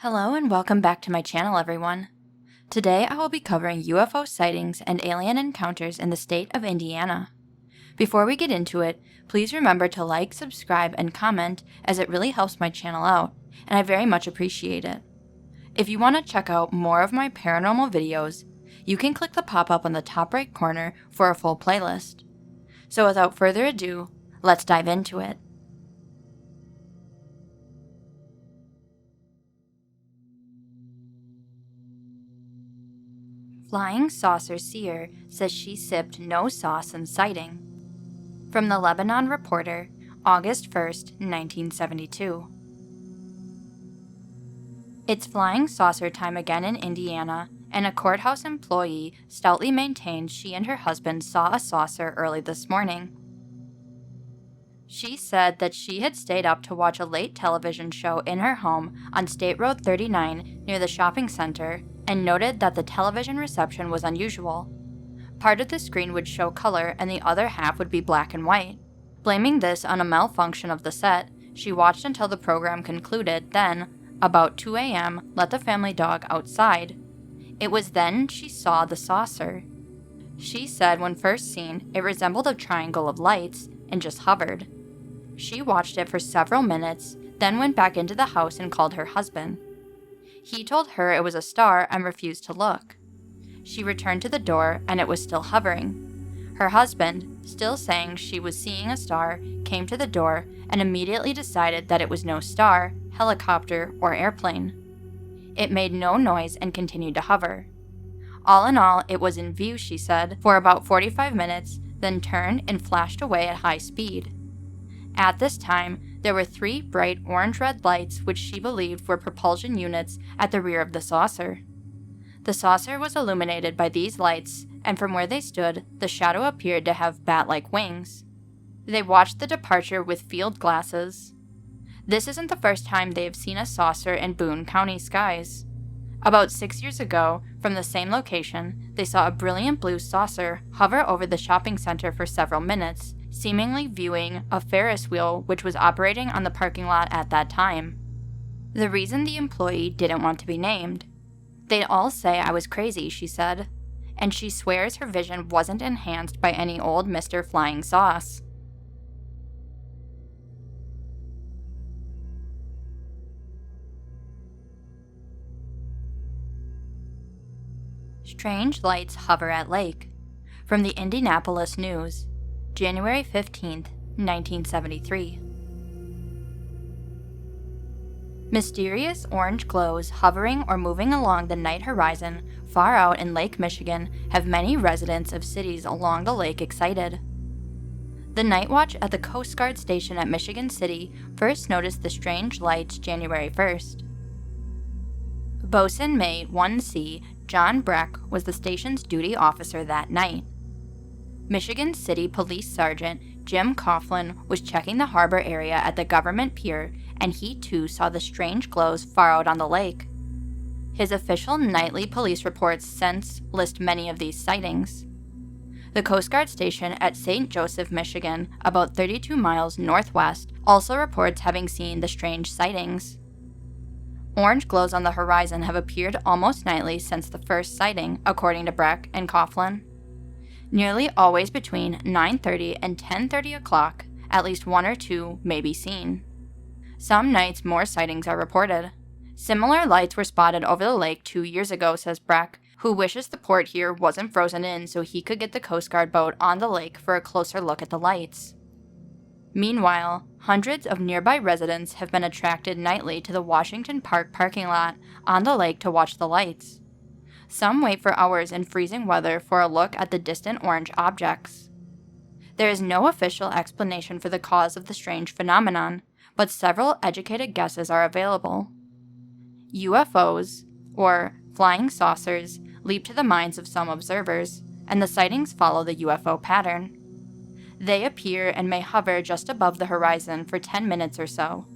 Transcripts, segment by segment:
Hello and welcome back to my channel, everyone. Today I will be covering UFO sightings and alien encounters in the state of Indiana. Before we get into it, please remember to like, subscribe, and comment as it really helps my channel out, and I very much appreciate it. If you want to check out more of my paranormal videos, you can click the pop-up on the top right corner for a full playlist. So without further ado, let's dive into it. Flying saucer seer says she sipped no sauce in sighting. From the Lebanon Reporter, August 1st, 1972. It's flying saucer time again in Indiana, and a courthouse employee stoutly maintains she and her husband saw a saucer early this morning. She said that she had stayed up to watch a late television show in her home on State Road 39 near the shopping center and noted that the television reception was unusual. Part of the screen would show color and the other half would be black and white. Blaming this on a malfunction of the set, she watched until the program concluded, then, about 2 a.m., let the family dog outside. It was then she saw the saucer. She said when first seen, it resembled a triangle of lights and just hovered. She watched it for several minutes, then went back into the house and called her husband. He told her it was a star and refused to look. She returned to the door and it was still hovering. Her husband, still saying she was seeing a star, came to the door and immediately decided that it was no star, helicopter, or airplane. It made no noise and continued to hover. All in all, it was in view, she said, for about 45 minutes, then turned and flashed away at high speed. At this time, there were 3 bright orange-red lights which she believed were propulsion units at the rear of the saucer. The saucer was illuminated by these lights, and from where they stood, the shadow appeared to have bat-like wings. They watched the departure with field glasses. This isn't the first time they have seen a saucer in Boone County skies. About 6 years ago, from the same location, they saw a brilliant blue saucer hover over the shopping center for several minutes, seemingly viewing a Ferris wheel which was operating on the parking lot at that time. The reason the employee didn't want to be named. They'd all say I was crazy, she said, and she swears her vision wasn't enhanced by any old Mr. Flying Sauce. Strange lights hover at lake. From the Indianapolis News, January 15th, 1973. Mysterious orange glows hovering or moving along the night horizon far out in Lake Michigan have many residents of cities along the lake excited. The night watch at the Coast Guard station at Michigan City first noticed the strange lights January 1st. Bosun Mate 1C John Breck was the station's duty officer that night. Michigan City Police Sergeant Jim Coughlin was checking the harbor area at the government pier, and he too saw the strange glows far out on the lake. His official nightly police reports since list many of these sightings. The Coast Guard station at St. Joseph, Michigan, about 32 miles northwest, also reports having seen the strange sightings. Orange glows on the horizon have appeared almost nightly since the first sighting, according to Breck and Coughlin. Nearly always between 9:30 and 10:30 o'clock, at least 1 or 2 may be seen. Some nights more sightings are reported. Similar lights were spotted over the lake 2 years ago, says Breck, who wishes the port here wasn't frozen in so he could get the Coast Guard boat on the lake for a closer look at the lights. Meanwhile, hundreds of nearby residents have been attracted nightly to the Washington Park parking lot on the lake to watch the lights. Some wait for hours in freezing weather for a look at the distant orange objects. There is no official explanation for the cause of the strange phenomenon, but several educated guesses are available. UFOs, or flying saucers, leap to the minds of some observers, and the sightings follow the UFO pattern. They appear and may hover just above the horizon for 10 minutes or so.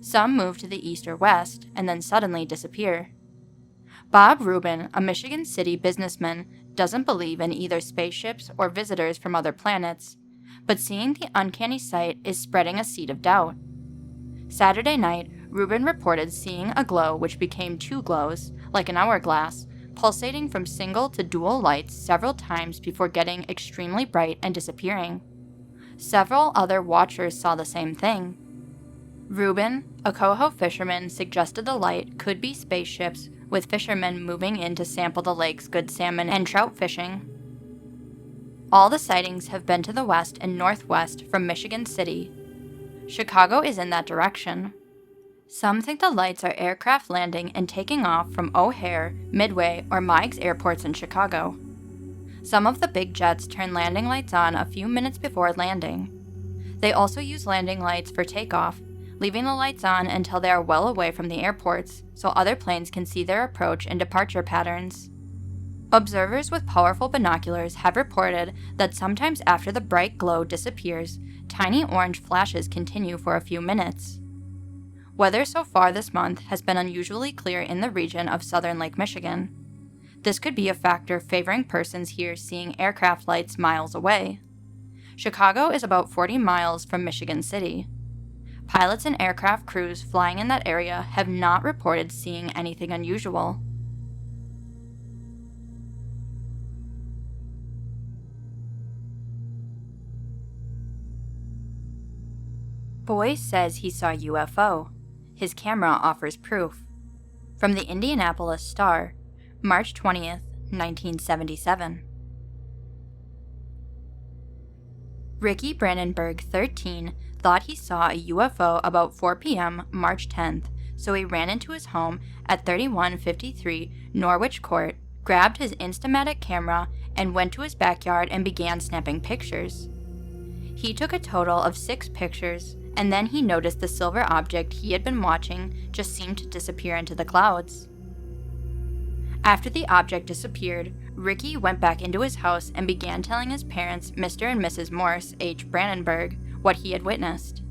Some move to the east or west, and then suddenly disappear. Bob Rubin, a Michigan City businessman, doesn't believe in either spaceships or visitors from other planets, but seeing the uncanny sight is spreading a seed of doubt. Saturday night, Reuben reported seeing a glow which became two glows, like an hourglass, pulsating from single to dual lights several times before getting extremely bright and disappearing. Several other watchers saw the same thing. Reuben, a Coho fisherman, suggested the light could be spaceships with fishermen moving in to sample the lake's good salmon and trout fishing. All the sightings have been to the west and northwest from Michigan City. Chicago is in that direction. Some think the lights are aircraft landing and taking off from O'Hare, Midway, or Meigs airports in Chicago. Some of the big jets turn landing lights on a few minutes before landing. They also use landing lights for takeoff, leaving the lights on until they are well away from the airports, so other planes can see their approach and departure patterns. Observers with powerful binoculars have reported that sometimes after the bright glow disappears, tiny orange flashes continue for a few minutes. Weather so far this month has been unusually clear in the region of southern Lake Michigan. This could be a factor favoring persons here seeing aircraft lights miles away. Chicago is about 40 miles from Michigan City. Pilots and aircraft crews flying in that area have not reported seeing anything unusual. Boy says he saw UFO. His camera offers proof. From the Indianapolis Star, March 20th, 1977. Ricky Brandenburg, 13, thought he saw a UFO about 4 p.m. March 10th, so he ran into his home at 3153 Norwich Court, grabbed his Instamatic camera, and went to his backyard and began snapping pictures. He took a total of 6 pictures, and then he noticed the silver object he had been watching just seemed to disappear into the clouds. After the object disappeared, Ricky went back into his house and began telling his parents, Mr. and Mrs. Morse H. Brandenburg, what he had witnessed.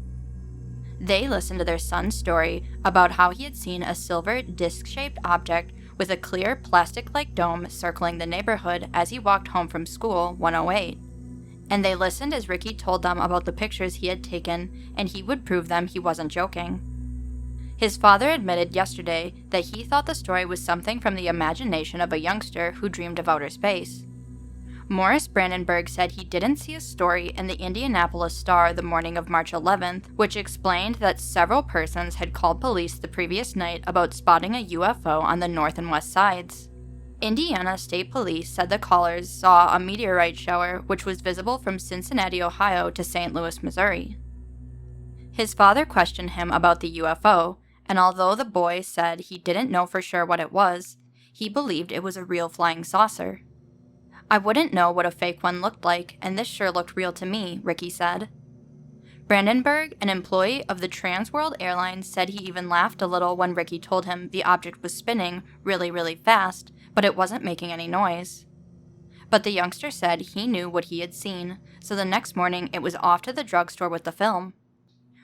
They listened to their son's story about how he had seen a silver disc-shaped object with a clear plastic-like dome circling the neighborhood as he walked home from school 108. And they listened as Ricky told them about the pictures he had taken, and he would prove them he wasn't joking. His father admitted yesterday that he thought the story was something from the imagination of a youngster who dreamed of outer space. Morris Brandenburg said he didn't see a story in the Indianapolis Star the morning of March 11th, which explained that several persons had called police the previous night about spotting a UFO on the north and west sides. Indiana State Police said the callers saw a meteorite shower which was visible from Cincinnati, Ohio to St. Louis, Missouri. His father questioned him about the UFO, and although the boy said he didn't know for sure what it was, he believed it was a real flying saucer. "I wouldn't know what a fake one looked like, and this sure looked real to me," Ricky said. Brandenburg, an employee of the Trans World Airlines, said he even laughed a little when Ricky told him the object was spinning really, really fast, but it wasn't making any noise. But the youngster said he knew what he had seen, so the next morning it was off to the drugstore with the film.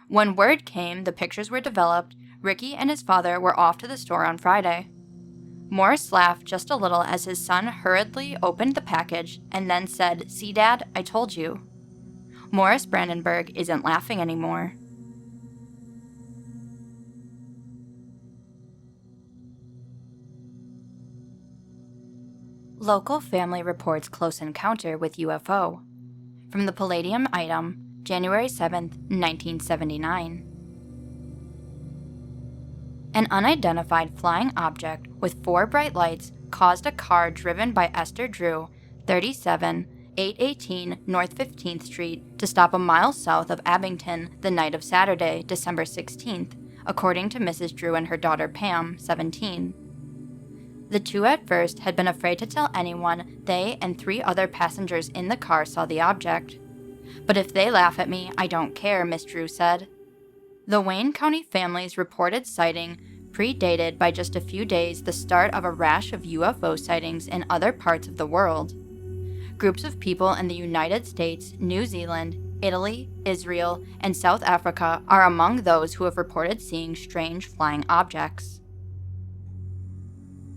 When word came the pictures were developed, Ricky and his father were off to the store on Friday. Morris laughed just a little as his son hurriedly opened the package and then said, "See, Dad, I told you." Morris Brandenburg isn't laughing anymore. Local family reports close encounter with UFO. From the Palladium item, January 7th, 1979. An unidentified flying object with 4 bright lights caused a car driven by Esther Drew, 37, 818 North 15th Street, to stop a mile south of Abington the night of Saturday, December 16th, according to Mrs. Drew and her daughter Pam, 17. The two at first had been afraid to tell anyone they and 3 other passengers in the car saw the object. "But if they laugh at me, I don't care," Miss Drew said. The Wayne County family's reported sighting predated by just a few days the start of a rash of UFO sightings in other parts of the world. Groups of people in the United States, New Zealand, Italy, Israel, and South Africa are among those who have reported seeing strange flying objects.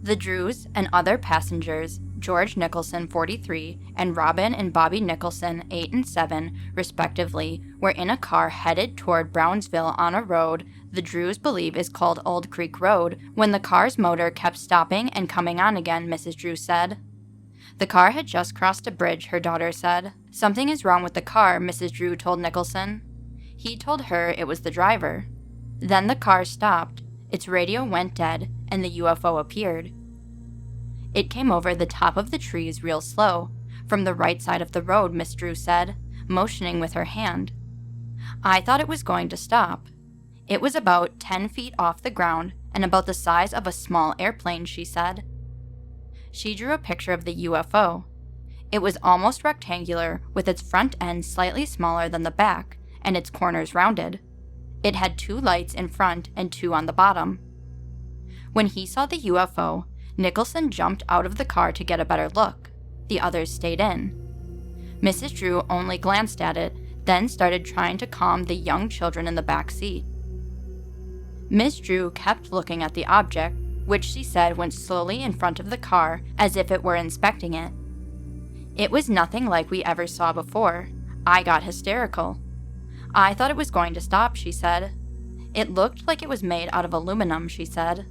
The Drews and other passengers George Nicholson, 43, and Robin and Bobby Nicholson, 8 and 7, respectively, were in a car headed toward Brownsville on a road the Drews believe is called Old Creek Road when the car's motor kept stopping and coming on again, Mrs. Drew said. The car had just crossed a bridge, her daughter said. Something is wrong with the car, Mrs. Drew told Nicholson. He told her it was the driver. Then the car stopped, its radio went dead, and the UFO appeared. It came over the top of the trees real slow, from the right side of the road, Miss Drew said, motioning with her hand. I thought it was going to stop. It was about 10 feet off the ground and about the size of a small airplane, she said. She drew a picture of the UFO. It was almost rectangular, with its front end slightly smaller than the back, and its corners rounded. It had 2 lights in front and 2 on the bottom. When he saw the UFO, Nicholson jumped out of the car to get a better look. The others stayed in. Mrs. Drew only glanced at it, then started trying to calm the young children in the back seat. Miss Drew kept looking at the object, which she said went slowly in front of the car as if it were inspecting it. It was nothing like we ever saw before. I got hysterical. I thought it was going to stop, she said. It looked like it was made out of aluminum, she said.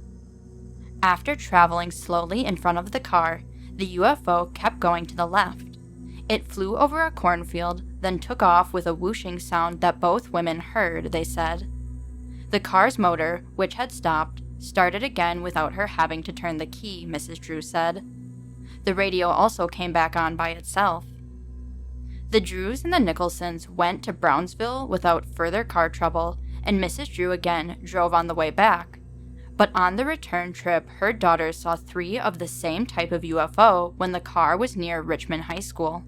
After traveling slowly in front of the car, the UFO kept going to the left. It flew over a cornfield, then took off with a whooshing sound that both women heard, they said. The car's motor, which had stopped, started again without her having to turn the key, Mrs. Drew said. The radio also came back on by itself. The Drews and the Nicholsons went to Brownsville without further car trouble, and Mrs. Drew again drove on the way back. But on the return trip, her daughters saw 3 of the same type of UFO when the car was near Richmond High School.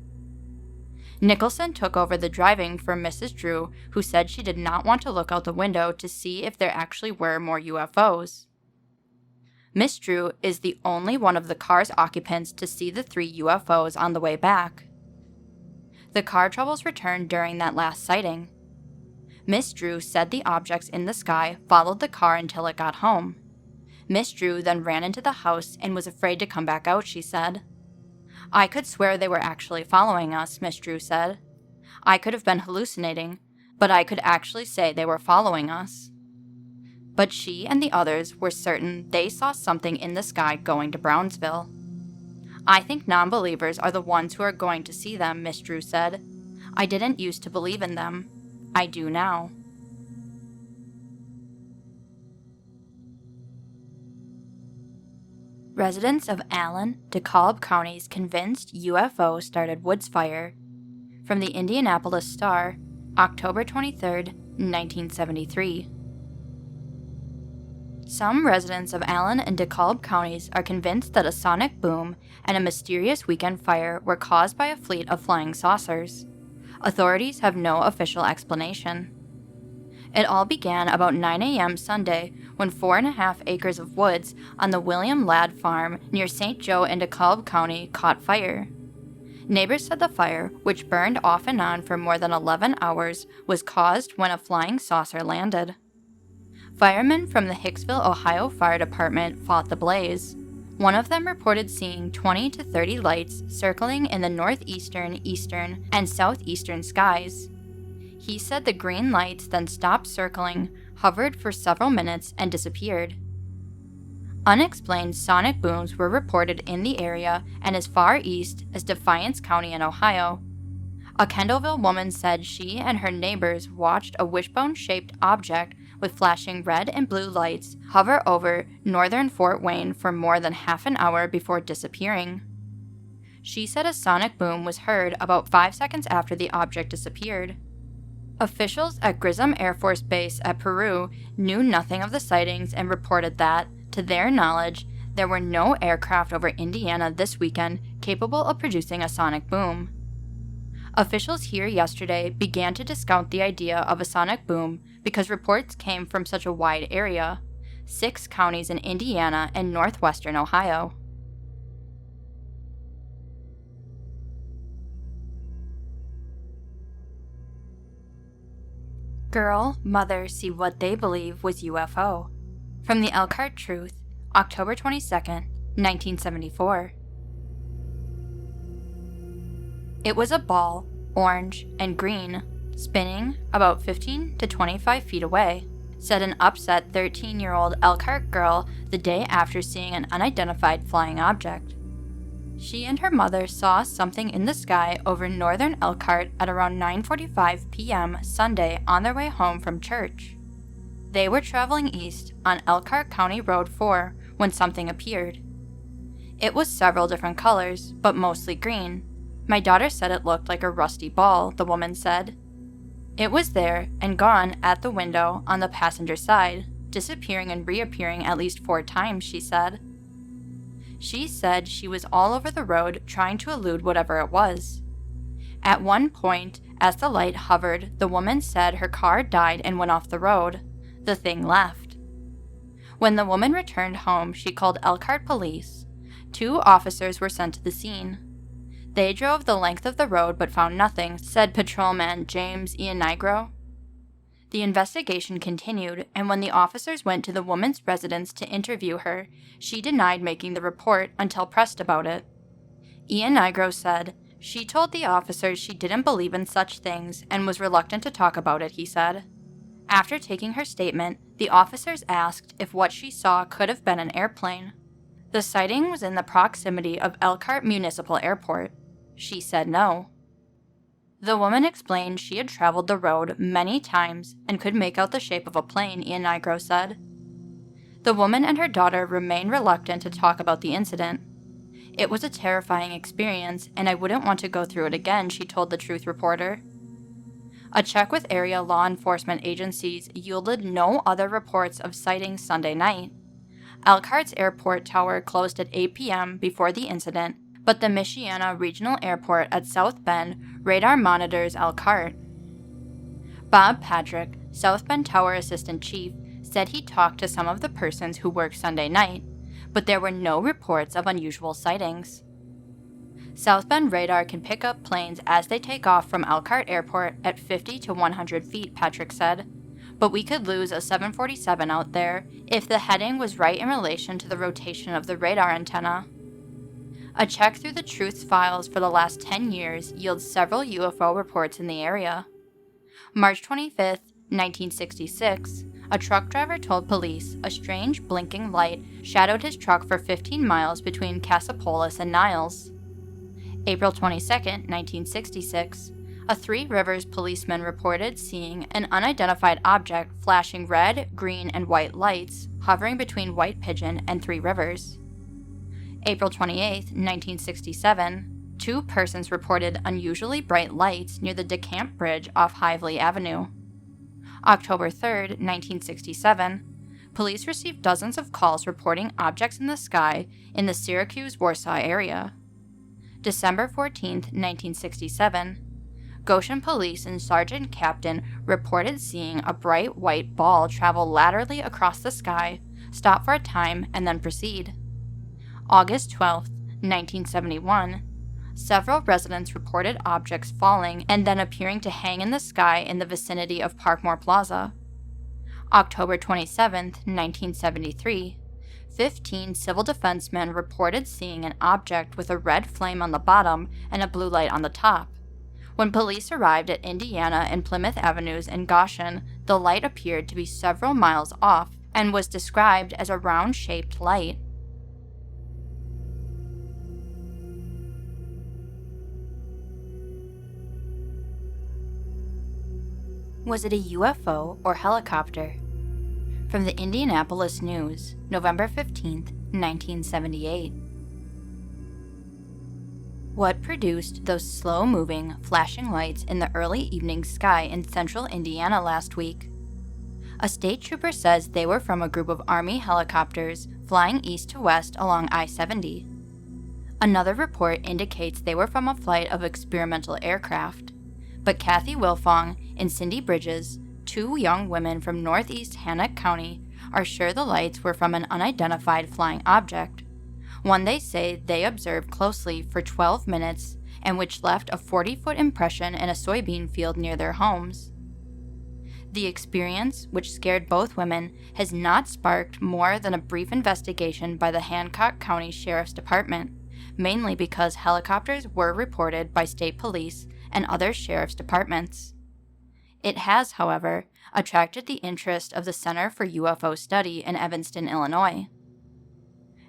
Nicholson took over the driving for Mrs. Drew, who said she did not want to look out the window to see if there actually were more UFOs. Miss Drew is the only one of the car's occupants to see the 3 UFOs on the way back. The car troubles returned during that last sighting. Miss Drew said the objects in the sky followed the car until it got home. Miss Drew then ran into the house and was afraid to come back out, she said. I could swear they were actually following us, Miss Drew said. I could have been hallucinating, but I could actually say they were following us. But she and the others were certain they saw something in the sky going to Brownsville. I think non-believers are the ones who are going to see them, Miss Drew said. I didn't used to believe in them. I do now. Residents of Allen, DeKalb counties convinced UFO started woods fire. From the Indianapolis Star, October 23, 1973. Some residents of Allen and DeKalb counties are convinced that a sonic boom and a mysterious weekend fire were caused by a fleet of flying saucers. Authorities have no official explanation. It all began about 9 a.m. Sunday when 4.5 acres of woods on the William Ladd farm near St. Joe in DeKalb County caught fire. Neighbors said the fire, which burned off and on for more than 11 hours, was caused when a flying saucer landed. Firemen from the Hicksville, Ohio Fire Department fought the blaze. One of them reported seeing 20 to 30 lights circling in the northeastern, eastern, and southeastern skies. He said the green lights then stopped circling, hovered for several minutes, and disappeared. Unexplained sonic booms were reported in the area and as far east as Defiance County in Ohio. A Kendallville woman said she and her neighbors watched a wishbone-shaped object with flashing red and blue lights hover over northern Fort Wayne for more than half an hour before disappearing. She said a sonic boom was heard about 5 seconds after the object disappeared. Officials at Grissom Air Force Base at Peru knew nothing of the sightings and reported that, to their knowledge, there were no aircraft over Indiana this weekend capable of producing a sonic boom. Officials here yesterday began to discount the idea of a sonic boom because reports came from such a wide area, 6 counties in Indiana and northwestern Ohio. Girl, mother see what they believe was UFO. From the Elkhart Truth, October 22, 1974. It was a ball, orange and green, spinning about 15 to 25 feet away, said an upset 13-year-old Elkhart girl the day after seeing an unidentified flying object. She and her mother saw something in the sky over northern Elkhart at around 9:45 p.m. Sunday on their way home from church. They were traveling east on Elkhart County Road 4 when something appeared. It was several different colors, but mostly green. My daughter said it looked like a rusty ball, the woman said. It was there and gone at the window on the passenger side, disappearing and reappearing at least 4 times, she said. She said she was all over the road trying to elude whatever it was. At one point, as the light hovered, the woman said her car died and went off the road. The thing left. When the woman returned home, she called Elkhart police. 2 officers were sent to the scene. They drove the length of the road but found nothing, said patrolman James Ianigro. The investigation continued, and when the officers went to the woman's residence to interview her, she denied making the report until pressed about it. Ianigro said, "She told the officers she didn't believe in such things and was reluctant to talk about it," he said. After taking her statement, the officers asked if what she saw could have been an airplane. The sighting was in the proximity of Elkhart Municipal Airport. She said no. The woman explained she had traveled the road many times and could make out the shape of a plane, Ianigro said. The woman and her daughter remain reluctant to talk about the incident. "It was a terrifying experience, and I wouldn't want to go through it again," she told the Truth reporter. A check with area law enforcement agencies yielded no other reports of sightings Sunday night. Elkhart's airport tower closed at 8 p.m. before the incident, but the Michiana Regional Airport at South Bend radar monitors Elkhart. Bob Patrick, South Bend Tower Assistant Chief, said he talked to some of the persons who worked Sunday night, but there were no reports of unusual sightings. South Bend radar can pick up planes as they take off from Elkhart Airport at 50 to 100 feet, Patrick said, but we could lose a 747 out there if the heading was right in relation to the rotation of the radar antenna. A check through the Truth's files for the last 10 years yields several UFO reports in the area. March 25, 1966, a truck driver told police a strange blinking light shadowed his truck for 15 miles between Cassopolis and Niles. April 22, 1966, a Three Rivers policeman reported seeing an unidentified object flashing red, green, and white lights hovering between White Pigeon and Three Rivers. April 28, 1967, 2 persons reported unusually bright lights near the DeCamp Bridge off Hively Avenue. October 3, 1967, police received dozens of calls reporting objects in the sky in the Syracuse-Warsaw area. December 14, 1967, Goshen Police and Sergeant Captain reported seeing a bright white ball travel laterally across the sky, stop for a time, and then proceed. August 12, 1971, several residents reported objects falling and then appearing to hang in the sky in the vicinity of Parkmore Plaza. October 27, 1973, 15 civil defense men reported seeing an object with a red flame on the bottom and a blue light on the top. When police arrived at Indiana and Plymouth Avenues in Goshen, the light appeared to be several miles off and was described as a round-shaped light. Was it a UFO or helicopter? From the Indianapolis News, November 15, 1978. What produced those slow-moving, flashing lights in the early evening sky in central Indiana last week? A state trooper says they were from a group of Army helicopters flying east to west along I-70. Another report indicates they were from a flight of experimental aircraft. But Kathy Wilfong and Cindy Bridges, 2 young women from northeast Hancock County, are sure the lights were from an unidentified flying object, one they say they observed closely for 12 minutes and which left a 40-foot impression in a soybean field near their homes. The experience, which scared both women, has not sparked more than a brief investigation by the Hancock County Sheriff's Department, mainly because helicopters were reported by state police and other sheriff's departments. It has, however, attracted the interest of the Center for UFO Study in Evanston, Illinois.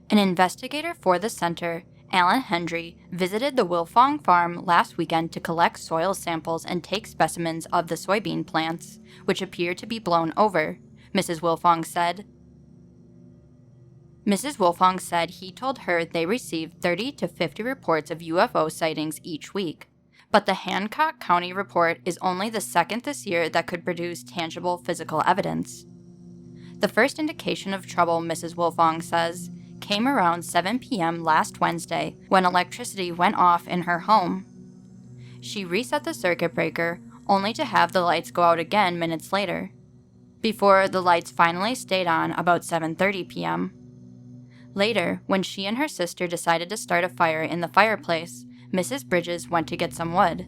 An investigator for the center, Alan Hendry, visited the Wilfong farm last weekend to collect soil samples and take specimens of the soybean plants, which appear to be blown over, Mrs. Wilfong said. Mrs. Wilfong said he told her they received 30 to 50 reports of UFO sightings each week, but the Hancock County report is only the second this year that could produce tangible physical evidence. The first indication of trouble, Mrs. Wilfong says, came around 7 p.m. last Wednesday when electricity went off in her home. She reset the circuit breaker, only to have the lights go out again minutes later, before the lights finally stayed on about 7:30 p.m. Later, when she and her sister decided to start a fire in the fireplace, Mrs. Bridges went to get some wood.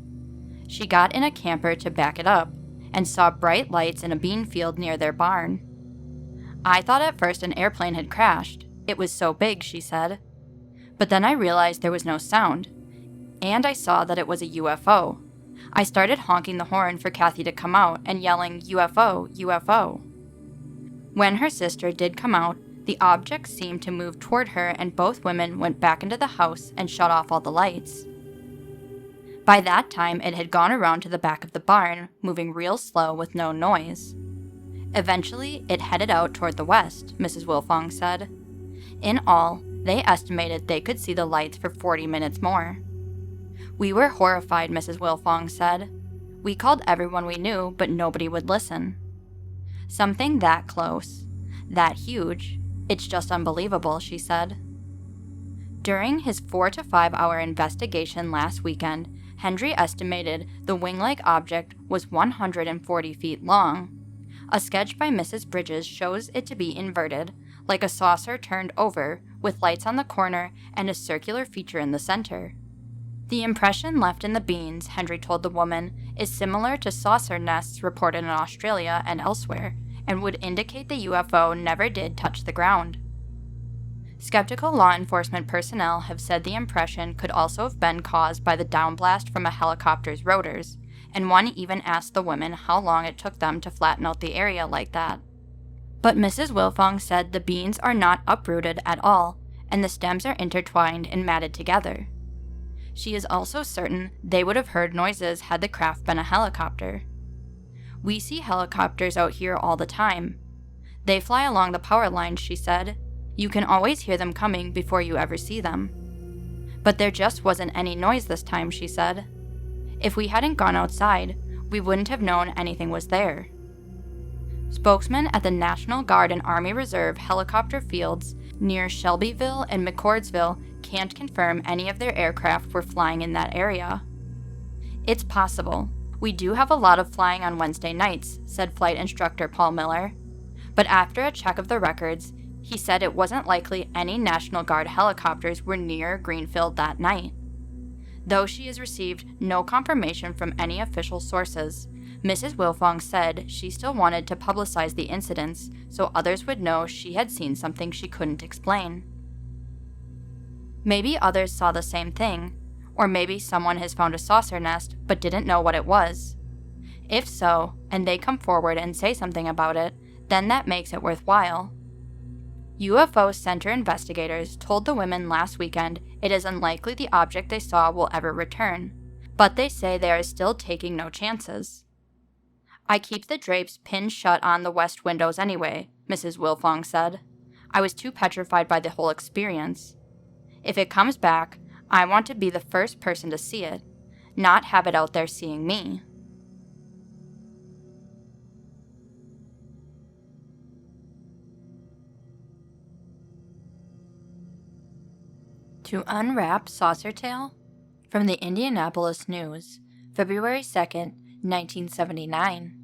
She got in a camper to back it up, and saw bright lights in a bean field near their barn. I thought at first an airplane had crashed. It was so big, she said. But then I realized there was no sound, and I saw that it was a UFO. I started honking the horn for Kathy to come out and yelling, "UFO, UFO." When her sister did come out, the object seemed to move toward her and both women went back into the house and shut off all the lights. By that time, it had gone around to the back of the barn, moving real slow with no noise. Eventually, it headed out toward the west, Mrs. Wilfong said. In all, they estimated they could see the lights for 40 minutes more. We were horrified, Mrs. Wilfong said. We called everyone we knew, but nobody would listen. Something that close, that huge, it's just unbelievable, she said. During his 4 to 5 hour investigation last weekend, Hendry estimated the wing-like object was 140 feet long. A sketch by Mrs. Bridges shows it to be inverted, like a saucer turned over, with lights on the corner and a circular feature in the center. The impression left in the beans, Hendry told the woman, is similar to saucer nests reported in Australia and elsewhere, and would indicate the UFO never did touch the ground. Skeptical law enforcement personnel have said the impression could also have been caused by the downblast from a helicopter's rotors, and one even asked the women how long it took them to flatten out the area like that. But Mrs. Wilfong said the beans are not uprooted at all, and the stems are intertwined and matted together. She is also certain they would have heard noises had the craft been a helicopter. We see helicopters out here all the time. They fly along the power lines, she said. You can always hear them coming before you ever see them. But there just wasn't any noise this time, she said. If we hadn't gone outside, we wouldn't have known anything was there. Spokesman at the National Guard and Army Reserve helicopter fields near Shelbyville and McCordsville can't confirm any of their aircraft were flying in that area. It's possible. We do have a lot of flying on Wednesday nights, said flight instructor Paul Miller. But after a check of the records, he said it wasn't likely any National Guard helicopters were near Greenfield that night. Though she has received no confirmation from any official sources, Mrs. Wilfong said she still wanted to publicize the incidents so others would know she had seen something she couldn't explain. Maybe others saw the same thing, or maybe someone has found a saucer nest but didn't know what it was. If so, and they come forward and say something about it, then that makes it worthwhile. UFO Center investigators told the women last weekend it is unlikely the object they saw will ever return, but they say they are still taking no chances. I keep the drapes pinned shut on the west windows anyway, Mrs. Wilfong said. I was too petrified by the whole experience. If it comes back, I want to be the first person to see it, not have it out there seeing me. To Unwrap Saucer Tale? From the Indianapolis News, February 2nd, 1979.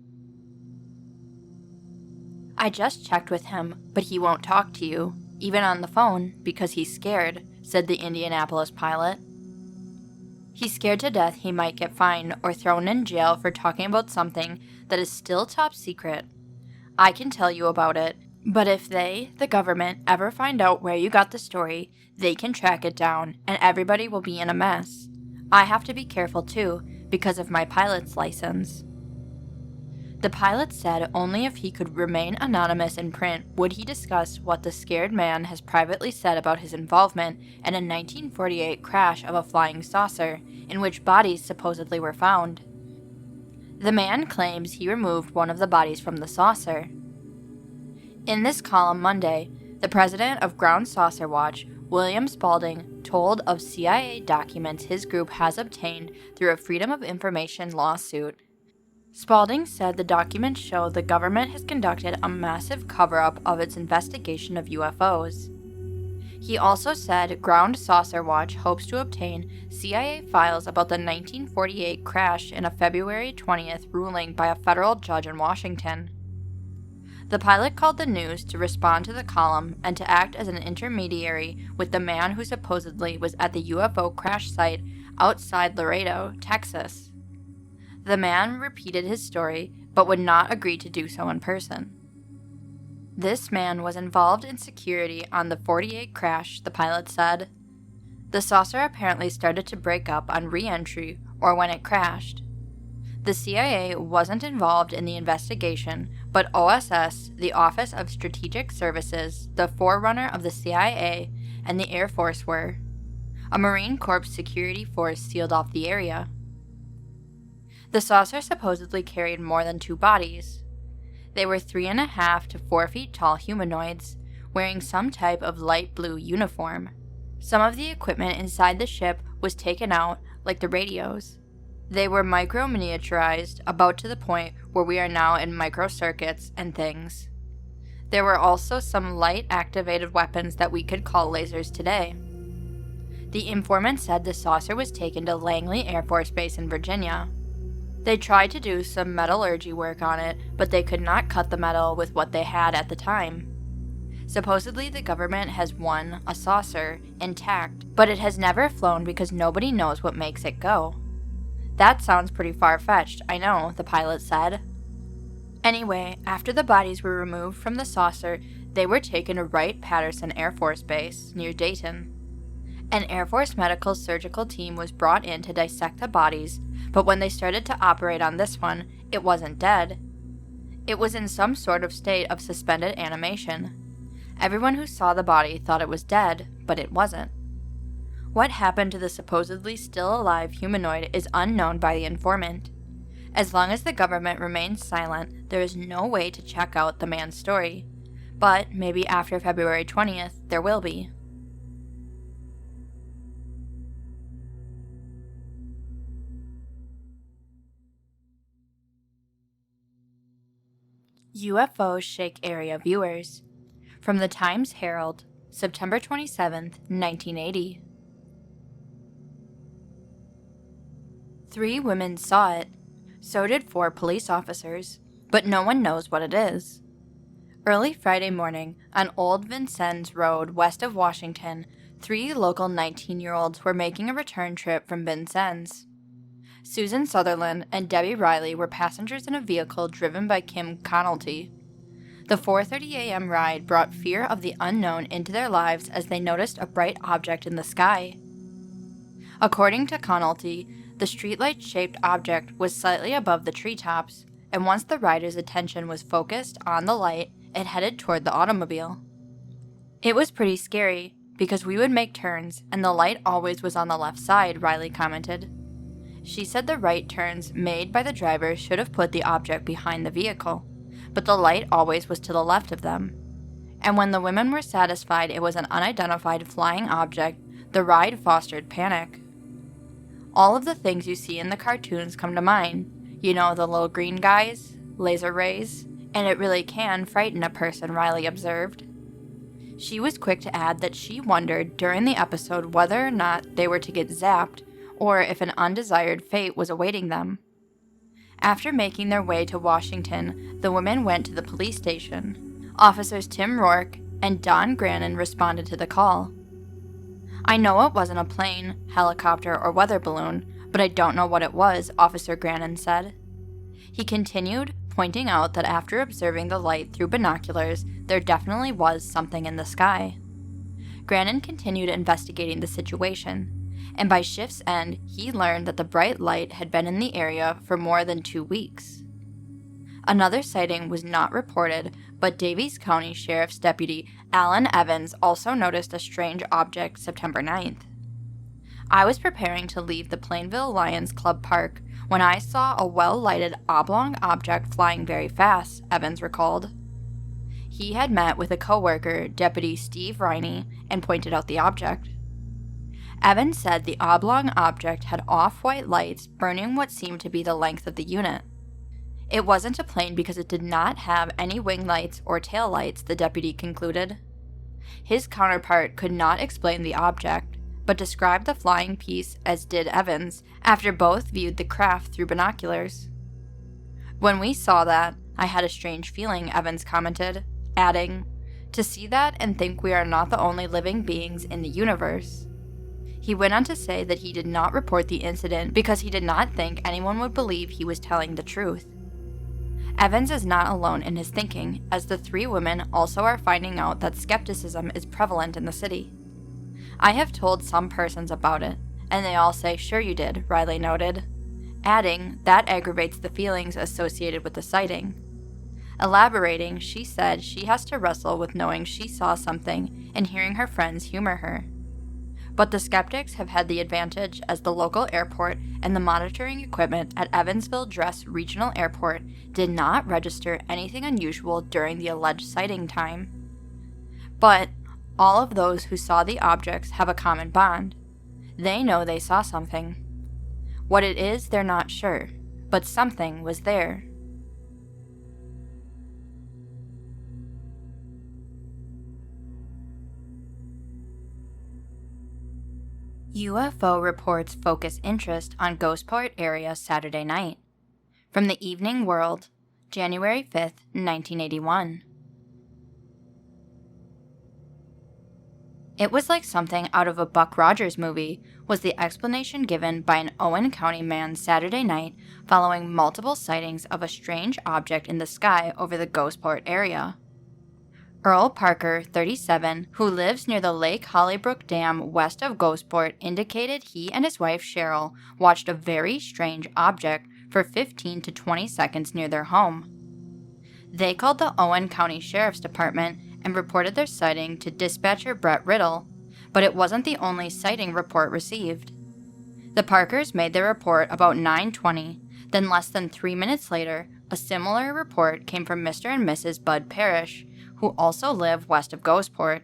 I just checked with him, but he won't talk to you, even on the phone, because he's scared, said the Indianapolis pilot. He's scared to death he might get fined or thrown in jail for talking about something that is still top secret. I can tell you about it, But if they, the government, ever find out where you got the story, they can track it down, and everybody will be in a mess. I have to be careful too, because of my pilot's license. The pilot said only if he could remain anonymous in print would he discuss what the scared man has privately said about his involvement in a 1948 crash of a flying saucer in which bodies supposedly were found. The man claims he removed one of the bodies from the saucer. In this column Monday, the president of Ground Saucer Watch, William Spalding, told of CIA documents his group has obtained through a Freedom of Information lawsuit. Spalding said the documents show the government has conducted a massive cover-up of its investigation of UFOs. He also said Ground Saucer Watch hopes to obtain CIA files about the 1948 crash in a February 20th ruling by a federal judge in Washington. The pilot called the news to respond to the column and to act as an intermediary with the man who supposedly was at the UFO crash site outside Laredo, Texas. The man repeated his story, but would not agree to do so in person. This man was involved in security on the 48 crash, the pilot said. The saucer apparently started to break up on re-entry or when it crashed. The CIA wasn't involved in the investigation, but OSS, the Office of Strategic Services, the forerunner of the CIA, and the Air Force were. A Marine Corps security force sealed off the area. The saucer supposedly carried more than 2 bodies. They were 3.5 to 4 feet tall humanoids, wearing some type of light blue uniform. Some of the equipment inside the ship was taken out, like the radios. They were micro-miniaturized, about to the point where we are now in microcircuits and things. There were also some light-activated weapons that we could call lasers today. The informant said the saucer was taken to Langley Air Force Base in Virginia. They tried to do some metallurgy work on it, but they could not cut the metal with what they had at the time. Supposedly the government has won a saucer intact, but it has never flown because nobody knows what makes it go. That sounds pretty far-fetched, I know, the pilot said. Anyway, after the bodies were removed from the saucer, they were taken to Wright-Patterson Air Force Base, near Dayton. An Air Force medical surgical team was brought in to dissect the bodies, but when they started to operate on this one, it wasn't dead. It was in some sort of state of suspended animation. Everyone who saw the body thought it was dead, but it wasn't. What happened to the supposedly still alive humanoid is unknown by the informant. As long as the government remains silent, there is no way to check out the man's story. But maybe after February 20th, there will be. UFO shake area viewers. From the Times-Herald, September 27, 1980. 3 women saw it. So did 4 police officers, but no one knows what it is. Early Friday morning, on Old Vincennes Road west of Washington, 3 local 19-year-olds were making a return trip from Vincennes. Susan Sutherland and Debbie Riley were passengers in a vehicle driven by Kim Connolty. The 4:30 a.m. ride brought fear of the unknown into their lives as they noticed a bright object in the sky. According to Connolty, the streetlight-shaped object was slightly above the treetops, and once the rider's attention was focused on the light, it headed toward the automobile. It was pretty scary, because we would make turns, and the light always was on the left side, Riley commented. She said the right turns made by the driver should have put the object behind the vehicle, but the light always was to the left of them. And when the women were satisfied it was an unidentified flying object, the ride fostered panic. All of the things you see in the cartoons come to mind. You know, the little green guys, laser rays, and it really can frighten a person, Riley observed. She was quick to add that she wondered during the episode whether or not they were to get zapped, or if an undesired fate was awaiting them. After making their way to Washington, the women went to the police station. Officers Tim Rourke and Don Grannon responded to the call. I know it wasn't a plane, helicopter, or weather balloon, but I don't know what it was, Officer Grannon said. He continued, pointing out that after observing the light through binoculars, there definitely was something in the sky. Grannon continued investigating the situation, and by shift's end, he learned that the bright light had been in the area for more than 2 weeks. Another sighting was not reported, but Daviess County Sheriff's Deputy Alan Evans also noticed a strange object September 9th. I was preparing to leave the Plainville Lions Club Park when I saw a well-lighted oblong object flying very fast, Evans recalled. He had met with a coworker, Deputy Steve Riney, and pointed out the object. Evans said the oblong object had off-white lights burning what seemed to be the length of the unit. It wasn't a plane because it did not have any wing lights or tail lights, the deputy concluded. His counterpart could not explain the object, but described the flying piece as did Evans after both viewed the craft through binoculars. When we saw that, I had a strange feeling, Evans commented, adding, "To see that and think we are not the only living beings in the universe." He went on to say that he did not report the incident because he did not think anyone would believe he was telling the truth. Evans is not alone in his thinking, as the 3 women also are finding out that skepticism is prevalent in the city. "I have told some persons about it, and they all say, 'Sure you did,'" Riley noted, adding, "That aggravates the feelings associated with the sighting." Elaborating, she said she has to wrestle with knowing she saw something and hearing her friends humor her. But the skeptics have had the advantage as the local airport and the monitoring equipment at Evansville Dress Regional Airport did not register anything unusual during the alleged sighting time. But all of those who saw the objects have a common bond. They know they saw something. What it is, they're not sure, but something was there. UFO reports focus interest on Ghostport area Saturday night. From the Evening World, January 5th, 1981. It was like something out of a Buck Rogers movie, was the explanation given by an Owen County man Saturday night following multiple sightings of a strange object in the sky over the Ghostport area. Earl Parker, 37, who lives near the Lake Hollybrook Dam west of Ghostport, indicated he and his wife Cheryl watched a very strange object for 15 to 20 seconds near their home. They called the Owen County Sheriff's Department and reported their sighting to dispatcher Brett Riddle, but it wasn't the only sighting report received. The Parkers made their report about 9:20, then less than 3 minutes later, a similar report came from Mr. and Mrs. Bud Parrish, who also live west of Ghostport.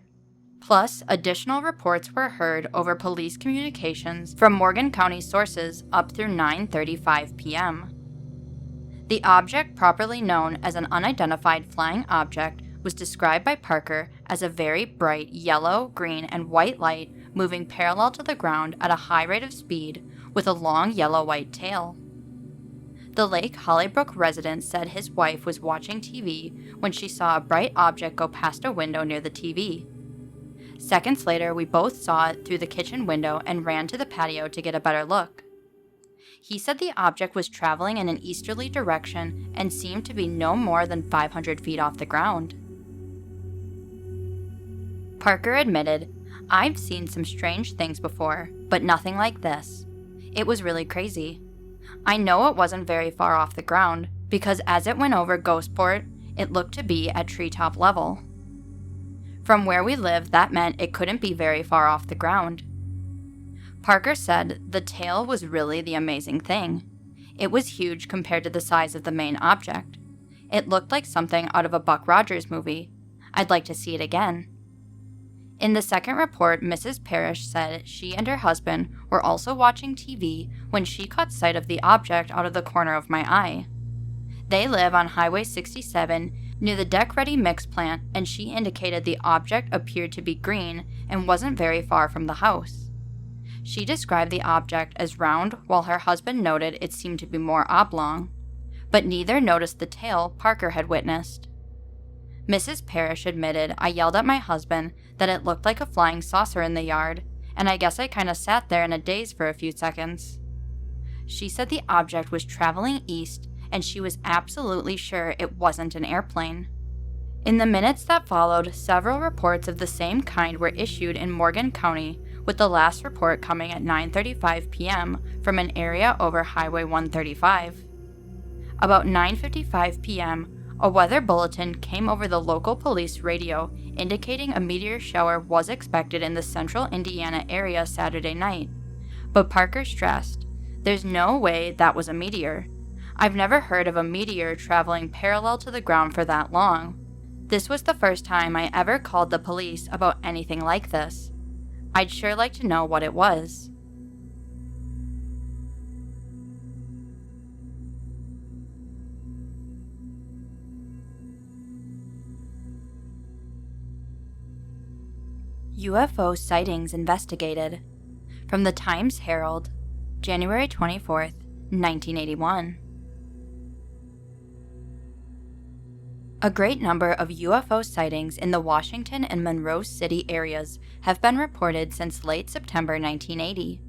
Plus, additional reports were heard over police communications from Morgan County sources up through 9:35 p.m. The object, properly known as an unidentified flying object, was described by Parker as a very bright yellow, green, and white light moving parallel to the ground at a high rate of speed with a long yellow-white tail. The Lake Hollybrook resident said his wife was watching TV when she saw a bright object go past a window near the TV. Seconds later, we both saw it through the kitchen window and ran to the patio to get a better look. He said the object was traveling in an easterly direction and seemed to be no more than 500 feet off the ground. Parker admitted, "I've seen some strange things before, but nothing like this. It was really crazy. I know it wasn't very far off the ground, because as it went over Ghostport, it looked to be at treetop level. From where we live, that meant it couldn't be very far off the ground." Parker said the tail was really the amazing thing. It was huge compared to the size of the main object. It looked like something out of a Buck Rogers movie. I'd like to see it again. In the second report, Mrs. Parrish said she and her husband were also watching TV when she caught sight of the object out of the corner of my eye. They live on Highway 67 near the Deck Ready Mix plant, and she indicated the object appeared to be green and wasn't very far from the house. She described the object as round, while her husband noted it seemed to be more oblong, but neither noticed the tail Parker had witnessed. Mrs. Parrish admitted, "I yelled at my husband that it looked like a flying saucer in the yard, and I guess I kinda sat there in a daze for a few seconds." She said the object was traveling east and she was absolutely sure it wasn't an airplane. In the minutes that followed, several reports of the same kind were issued in Morgan County, with the last report coming at 9:35 p.m. from an area over Highway 135. About 9:55 p.m., a weather bulletin came over the local police radio indicating a meteor shower was expected in the central Indiana area Saturday night. But Parker stressed, "There's no way that was a meteor. I've never heard of a meteor traveling parallel to the ground for that long. This was the first time I ever called the police about anything like this. I'd sure like to know what it was." UFO sightings investigated. From the Times-Herald, January 24th, 1981. A great number of UFO sightings in the Washington and Monroe City areas have been reported since late September 1980.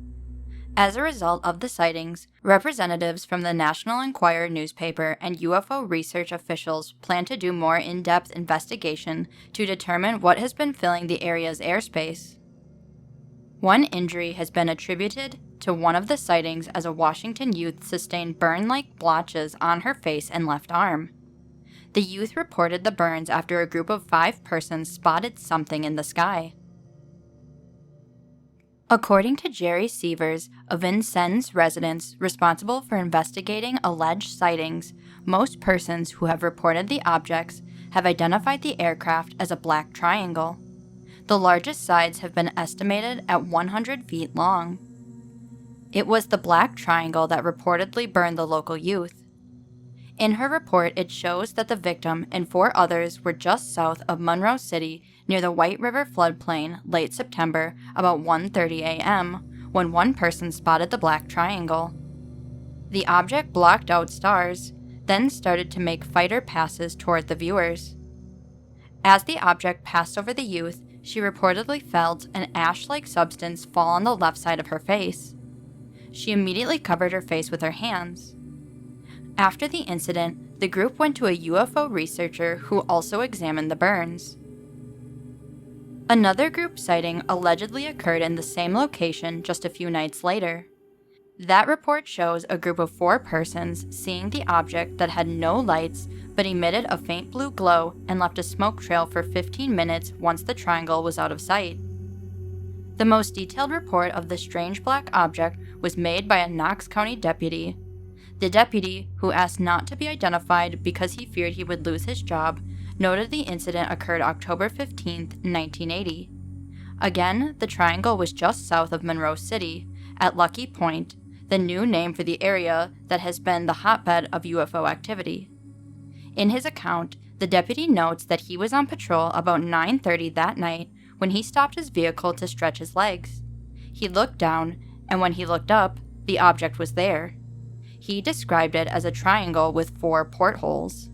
As a result of the sightings, representatives from the National Enquirer newspaper and UFO research officials plan to do more in-depth investigation to determine what has been filling the area's airspace. One injury has been attributed to one of the sightings as a Washington youth sustained burn-like blotches on her face and left arm. The youth reported the burns after a group of 5 persons spotted something in the sky. According to Jerry Sievers, a Vincennes resident responsible for investigating alleged sightings, most persons who have reported the objects have identified the aircraft as a black triangle. The largest sides have been estimated at 100 feet long. It was the black triangle that reportedly burned the local youth. In her report, it shows that the victim and 4 others were just south of Monroe City near the White River floodplain late September about 1:30 a.m. when one person spotted the black triangle. The object blocked out stars, then started to make fighter passes toward the viewers. As the object passed over the youth, she reportedly felt an ash-like substance fall on the left side of her face. She immediately covered her face with her hands. After the incident, the group went to a UFO researcher who also examined the burns. Another group sighting allegedly occurred in the same location just a few nights later. That report shows a group of 4 persons seeing the object that had no lights but emitted a faint blue glow and left a smoke trail for 15 minutes once the triangle was out of sight. The most detailed report of the strange black object was made by a Knox County deputy. The deputy, who asked not to be identified because he feared he would lose his job, noted the incident occurred October 15, 1980. Again, the triangle was just south of Monroe City, at Lucky Point, the new name for the area that has been the hotbed of UFO activity. In his account, the deputy notes that he was on patrol about 9:30 that night when he stopped his vehicle to stretch his legs. He looked down, and when he looked up, the object was there. He described it as a triangle with 4 portholes.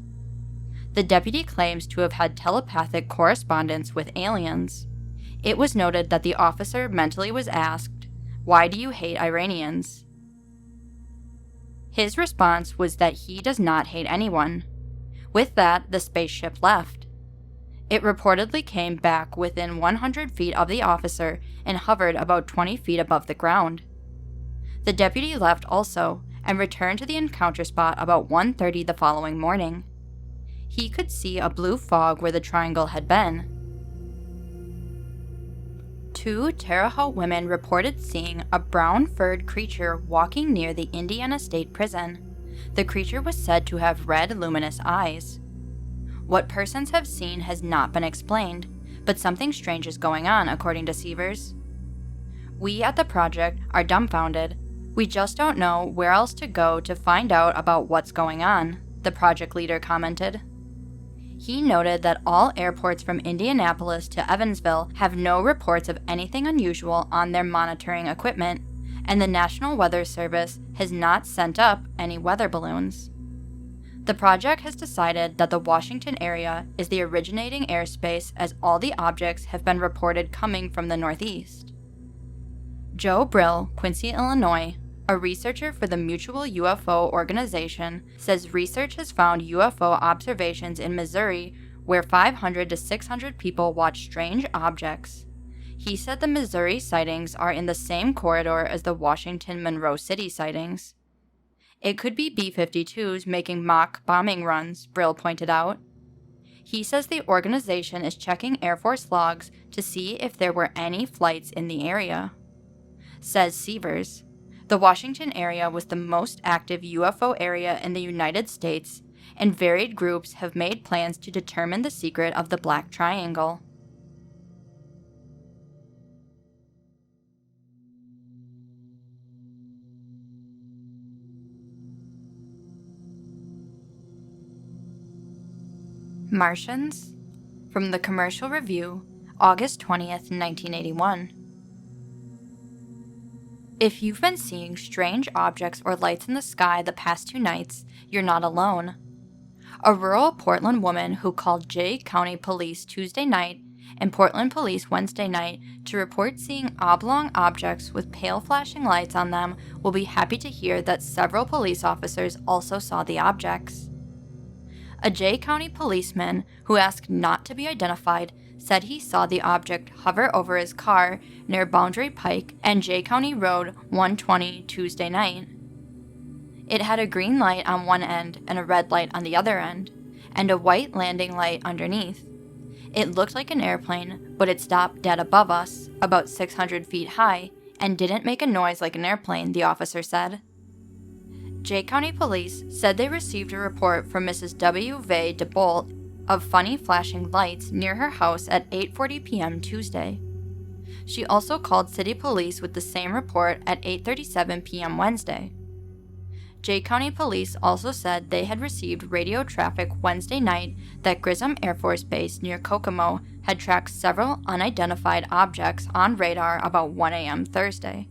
The deputy claims to have had telepathic correspondence with aliens. It was noted that the officer mentally was asked, "Why do you hate Iranians?" His response was that he does not hate anyone. With that, the spaceship left. It reportedly came back within 100 feet of the officer and hovered about 20 feet above the ground. The deputy left also and returned to the encounter spot about 1:30 the following morning. He could see a blue fog where the triangle had been. 2 Terre Haute women reported seeing a brown-furred creature walking near the Indiana State Prison. The creature was said to have red, luminous eyes. What persons have seen has not been explained, but something strange is going on, according to Sievers. "We at the project are dumbfounded. We just don't know where else to go to find out about what's going on," the project leader commented. He noted that all airports from Indianapolis to Evansville have no reports of anything unusual on their monitoring equipment, and the National Weather Service has not sent up any weather balloons. The project has decided that the Washington area is the originating airspace as all the objects have been reported coming from the northeast. Joe Brill, Quincy, Illinois, a researcher for the Mutual UFO Organization, says research has found UFO observations in Missouri where 500 to 600 people watch strange objects. He said the Missouri sightings are in the same corridor as the Washington Monroe City sightings. It could be B-52s making mock bombing runs, Brill pointed out. He says the organization is checking Air Force logs to see if there were any flights in the area. Says Sievers, the Washington area was the most active UFO area in the United States, and varied groups have made plans to determine the secret of the Black Triangle. Martians? From the Commercial Review, August 20th, 1981. If you've been seeing strange objects or lights in the sky the past 2 nights, you're not alone. A rural Portland woman who called Jay County Police Tuesday night and Portland Police Wednesday night to report seeing oblong objects with pale flashing lights on them will be happy to hear that several police officers also saw the objects. A Jay County policeman, who asked not to be identified, said he saw the object hover over his car near Boundary Pike and Jay County Road 120 Tuesday night. It had a green light on one end and a red light on the other end, and a white landing light underneath. It looked like an airplane, but it stopped dead above us, about 600 feet high, and didn't make a noise like an airplane, the officer said. Jay County Police said they received a report from Mrs. W. Vay DeBolt of funny flashing lights near her house at 8:40 p.m. Tuesday. She also called City Police with the same report at 8:37 p.m. Wednesday. Jay County Police also said they had received radio traffic Wednesday night that Grissom Air Force Base near Kokomo had tracked several unidentified objects on radar about 1 a.m. Thursday.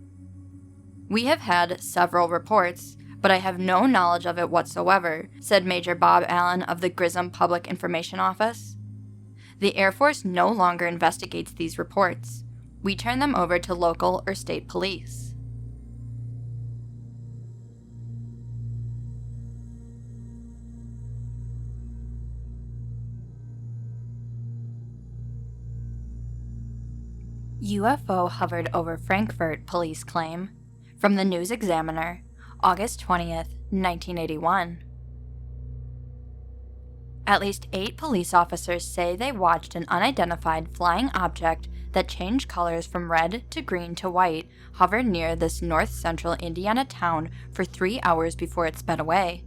We have had several reports, but I have no knowledge of it whatsoever, said Major Bob Allen of the Grissom Public Information Office. The Air Force no longer investigates these reports. We turn them over to local or state police. UFO hovered over Frankfort, police claim. From the News Examiner, August 20th, 1981. At least 8 police officers say they watched an unidentified flying object that changed colors from red to green to white hover near this north-central Indiana town for 3 hours before it sped away.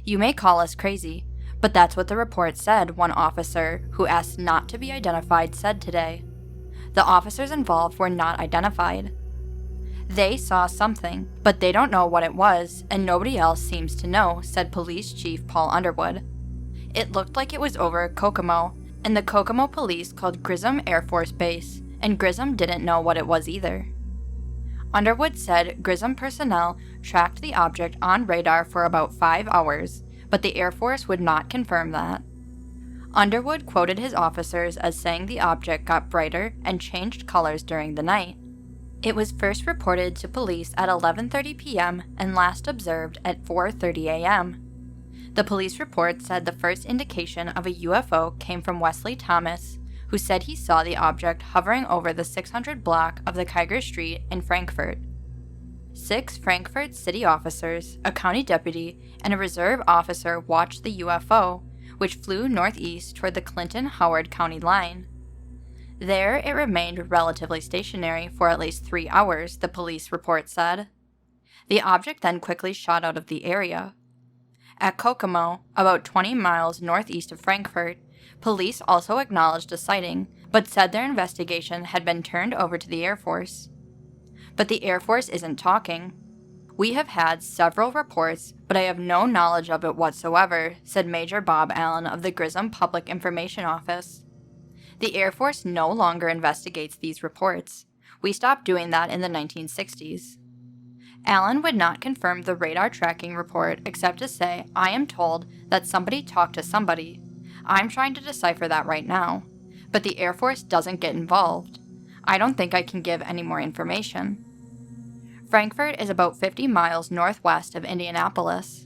You may call us crazy, but that's what the report said, one officer, who asked not to be identified, said today. The officers involved were not identified. They saw something, but they don't know what it was, and nobody else seems to know, said Police Chief Paul Underwood. It looked like it was over Kokomo, and the Kokomo police called Grissom Air Force Base, and Grissom didn't know what it was either. Underwood said Grissom personnel tracked the object on radar for about 5 hours, but the Air Force would not confirm that. Underwood quoted his officers as saying the object got brighter and changed colors during the night. It was first reported to police at 11:30 p.m. and last observed at 4:30 a.m. The police report said the first indication of a UFO came from Wesley Thomas, who said he saw the object hovering over the 600 block of the Kiger Street in Frankfort. 6 Frankfort city officers, a county deputy, and a reserve officer watched the UFO, which flew northeast toward the Clinton-Howard County line. There, it remained relatively stationary for at least 3 hours, the police report said. The object then quickly shot out of the area. At Kokomo, about 20 miles northeast of Frankfort, police also acknowledged a sighting, but said their investigation had been turned over to the Air Force. But the Air Force isn't talking. We have had several reports, but I have no knowledge of it whatsoever, said Major Bob Allen of the Grissom Public Information Office. The Air Force no longer investigates these reports. We stopped doing that in the 1960s. Allen would not confirm the radar tracking report except to say, I am told that somebody talked to somebody. I'm trying to decipher that right now. But the Air Force doesn't get involved. I don't think I can give any more information. Frankfort is about 50 miles northwest of Indianapolis.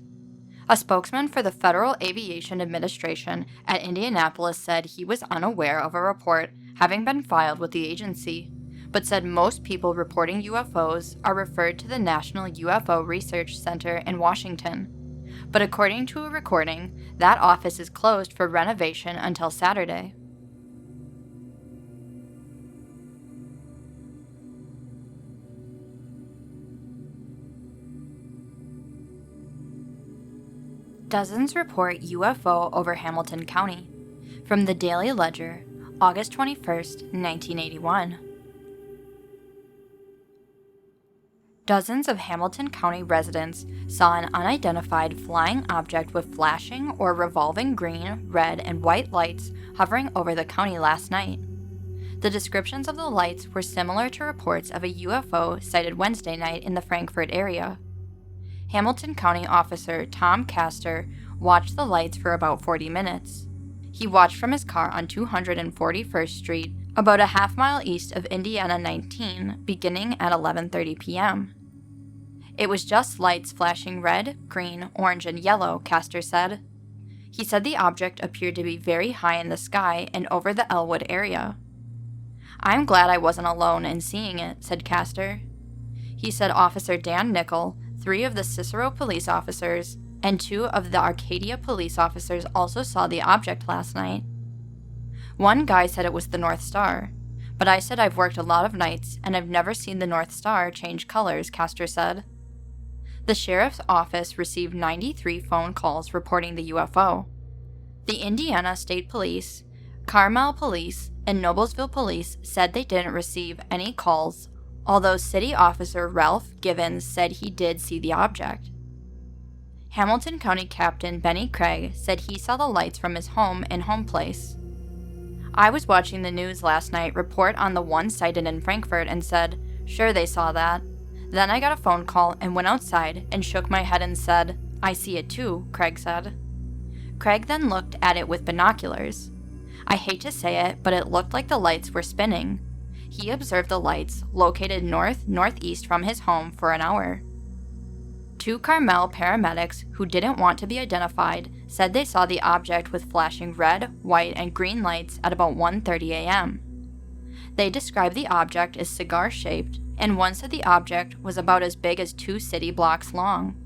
A spokesman for the Federal Aviation Administration at Indianapolis said he was unaware of a report having been filed with the agency, but said most people reporting UFOs are referred to the National UFO Research Center in Washington. But according to a recording, that office is closed for renovation until Saturday. Dozens report UFO over Hamilton County. From the Daily Ledger, August 21st, 1981. Dozens of Hamilton County residents saw an unidentified flying object with flashing or revolving green, red, and white lights hovering over the county last night. The descriptions of the lights were similar to reports of a UFO sighted Wednesday night in the Frankfort area. Hamilton County officer Tom Castor watched the lights for about 40 minutes. He watched from his car on 241st Street, about a half mile east of Indiana 19, beginning at 11:30 p.m. It was just lights flashing red, green, orange, and yellow, Castor said. He said the object appeared to be very high in the sky and over the Elwood area. I'm glad I wasn't alone in seeing it, said Castor. He said Officer Dan Nickel, 3 of the Cicero police officers, and 2 of the Arcadia police officers also saw the object last night. One guy said it was the North Star, but I said I've worked a lot of nights and I've never seen the North Star change colors, Castor said. The sheriff's office received 93 phone calls reporting the UFO. The Indiana State Police, Carmel Police, and Noblesville Police said they didn't receive any calls, although City Officer Ralph Givens said he did see the object. Hamilton County Captain Benny Craig said he saw the lights from his home in Home Place. I was watching the news last night report on the one sighted in Frankfort and said, sure they saw that. Then I got a phone call and went outside and shook my head and said, I see it too, Craig said. Craig then looked at it with binoculars. I hate to say it, but it looked like the lights were spinning. He observed the lights, located northeast from his home, for an hour. 2 Carmel paramedics who didn't want to be identified said they saw the object with flashing red, white, and green lights at about 1:30 a.m. They described the object as cigar-shaped, and one said the object was about as big as 2 city blocks long.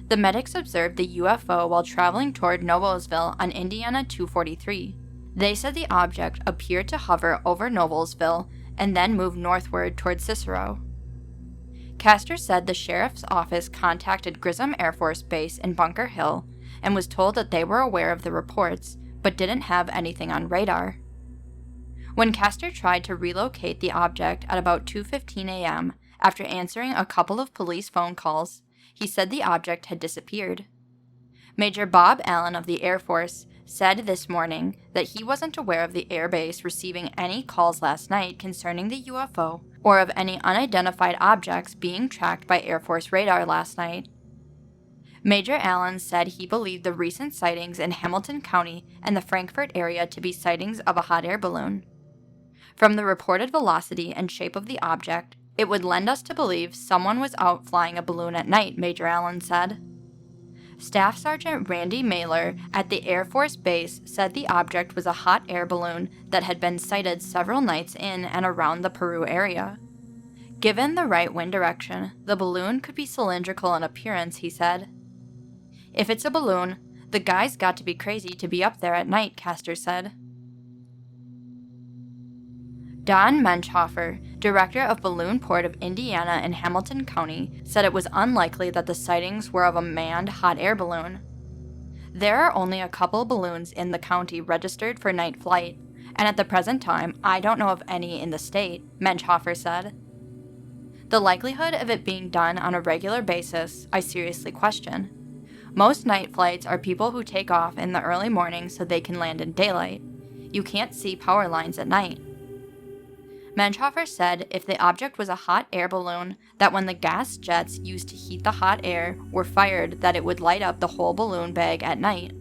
The medics observed the UFO while traveling toward Noblesville on Indiana 243. They said the object appeared to hover over Noblesville and then move northward toward Cicero. Castor said the sheriff's office contacted Grissom Air Force Base in Bunker Hill and was told that they were aware of the reports, but didn't have anything on radar. When Castor tried to relocate the object at about 2:15 a.m., after answering a couple of police phone calls, he said the object had disappeared. Major Bob Allen of the Air Force said this morning that he wasn't aware of the air base receiving any calls last night concerning the UFO or of any unidentified objects being tracked by Air Force radar last night. Major Allen said he believed the recent sightings in Hamilton County and the Frankfort area to be sightings of a hot air balloon. From the reported velocity and shape of the object, it would lend us to believe someone was out flying a balloon at night, Major Allen said. Staff Sergeant Randy Mailer at the Air Force Base said the object was a hot air balloon that had been sighted several nights in and around the Peru area. Given the right wind direction, the balloon could be cylindrical in appearance, he said. If it's a balloon, the guy's got to be crazy to be up there at night, Castor said. Don Menschhofer, director of Balloon Port of Indiana in Hamilton County, said it was unlikely that the sightings were of a manned hot air balloon. There are only a couple balloons in the county registered for night flight, and at the present time, I don't know of any in the state, Menschhofer said. The likelihood of it being done on a regular basis, I seriously question. Most night flights are people who take off in the early morning so they can land in daylight. You can't see power lines at night. Menschhofer said if the object was a hot air balloon, that when the gas jets used to heat the hot air were fired, that it would light up the whole balloon bag at night.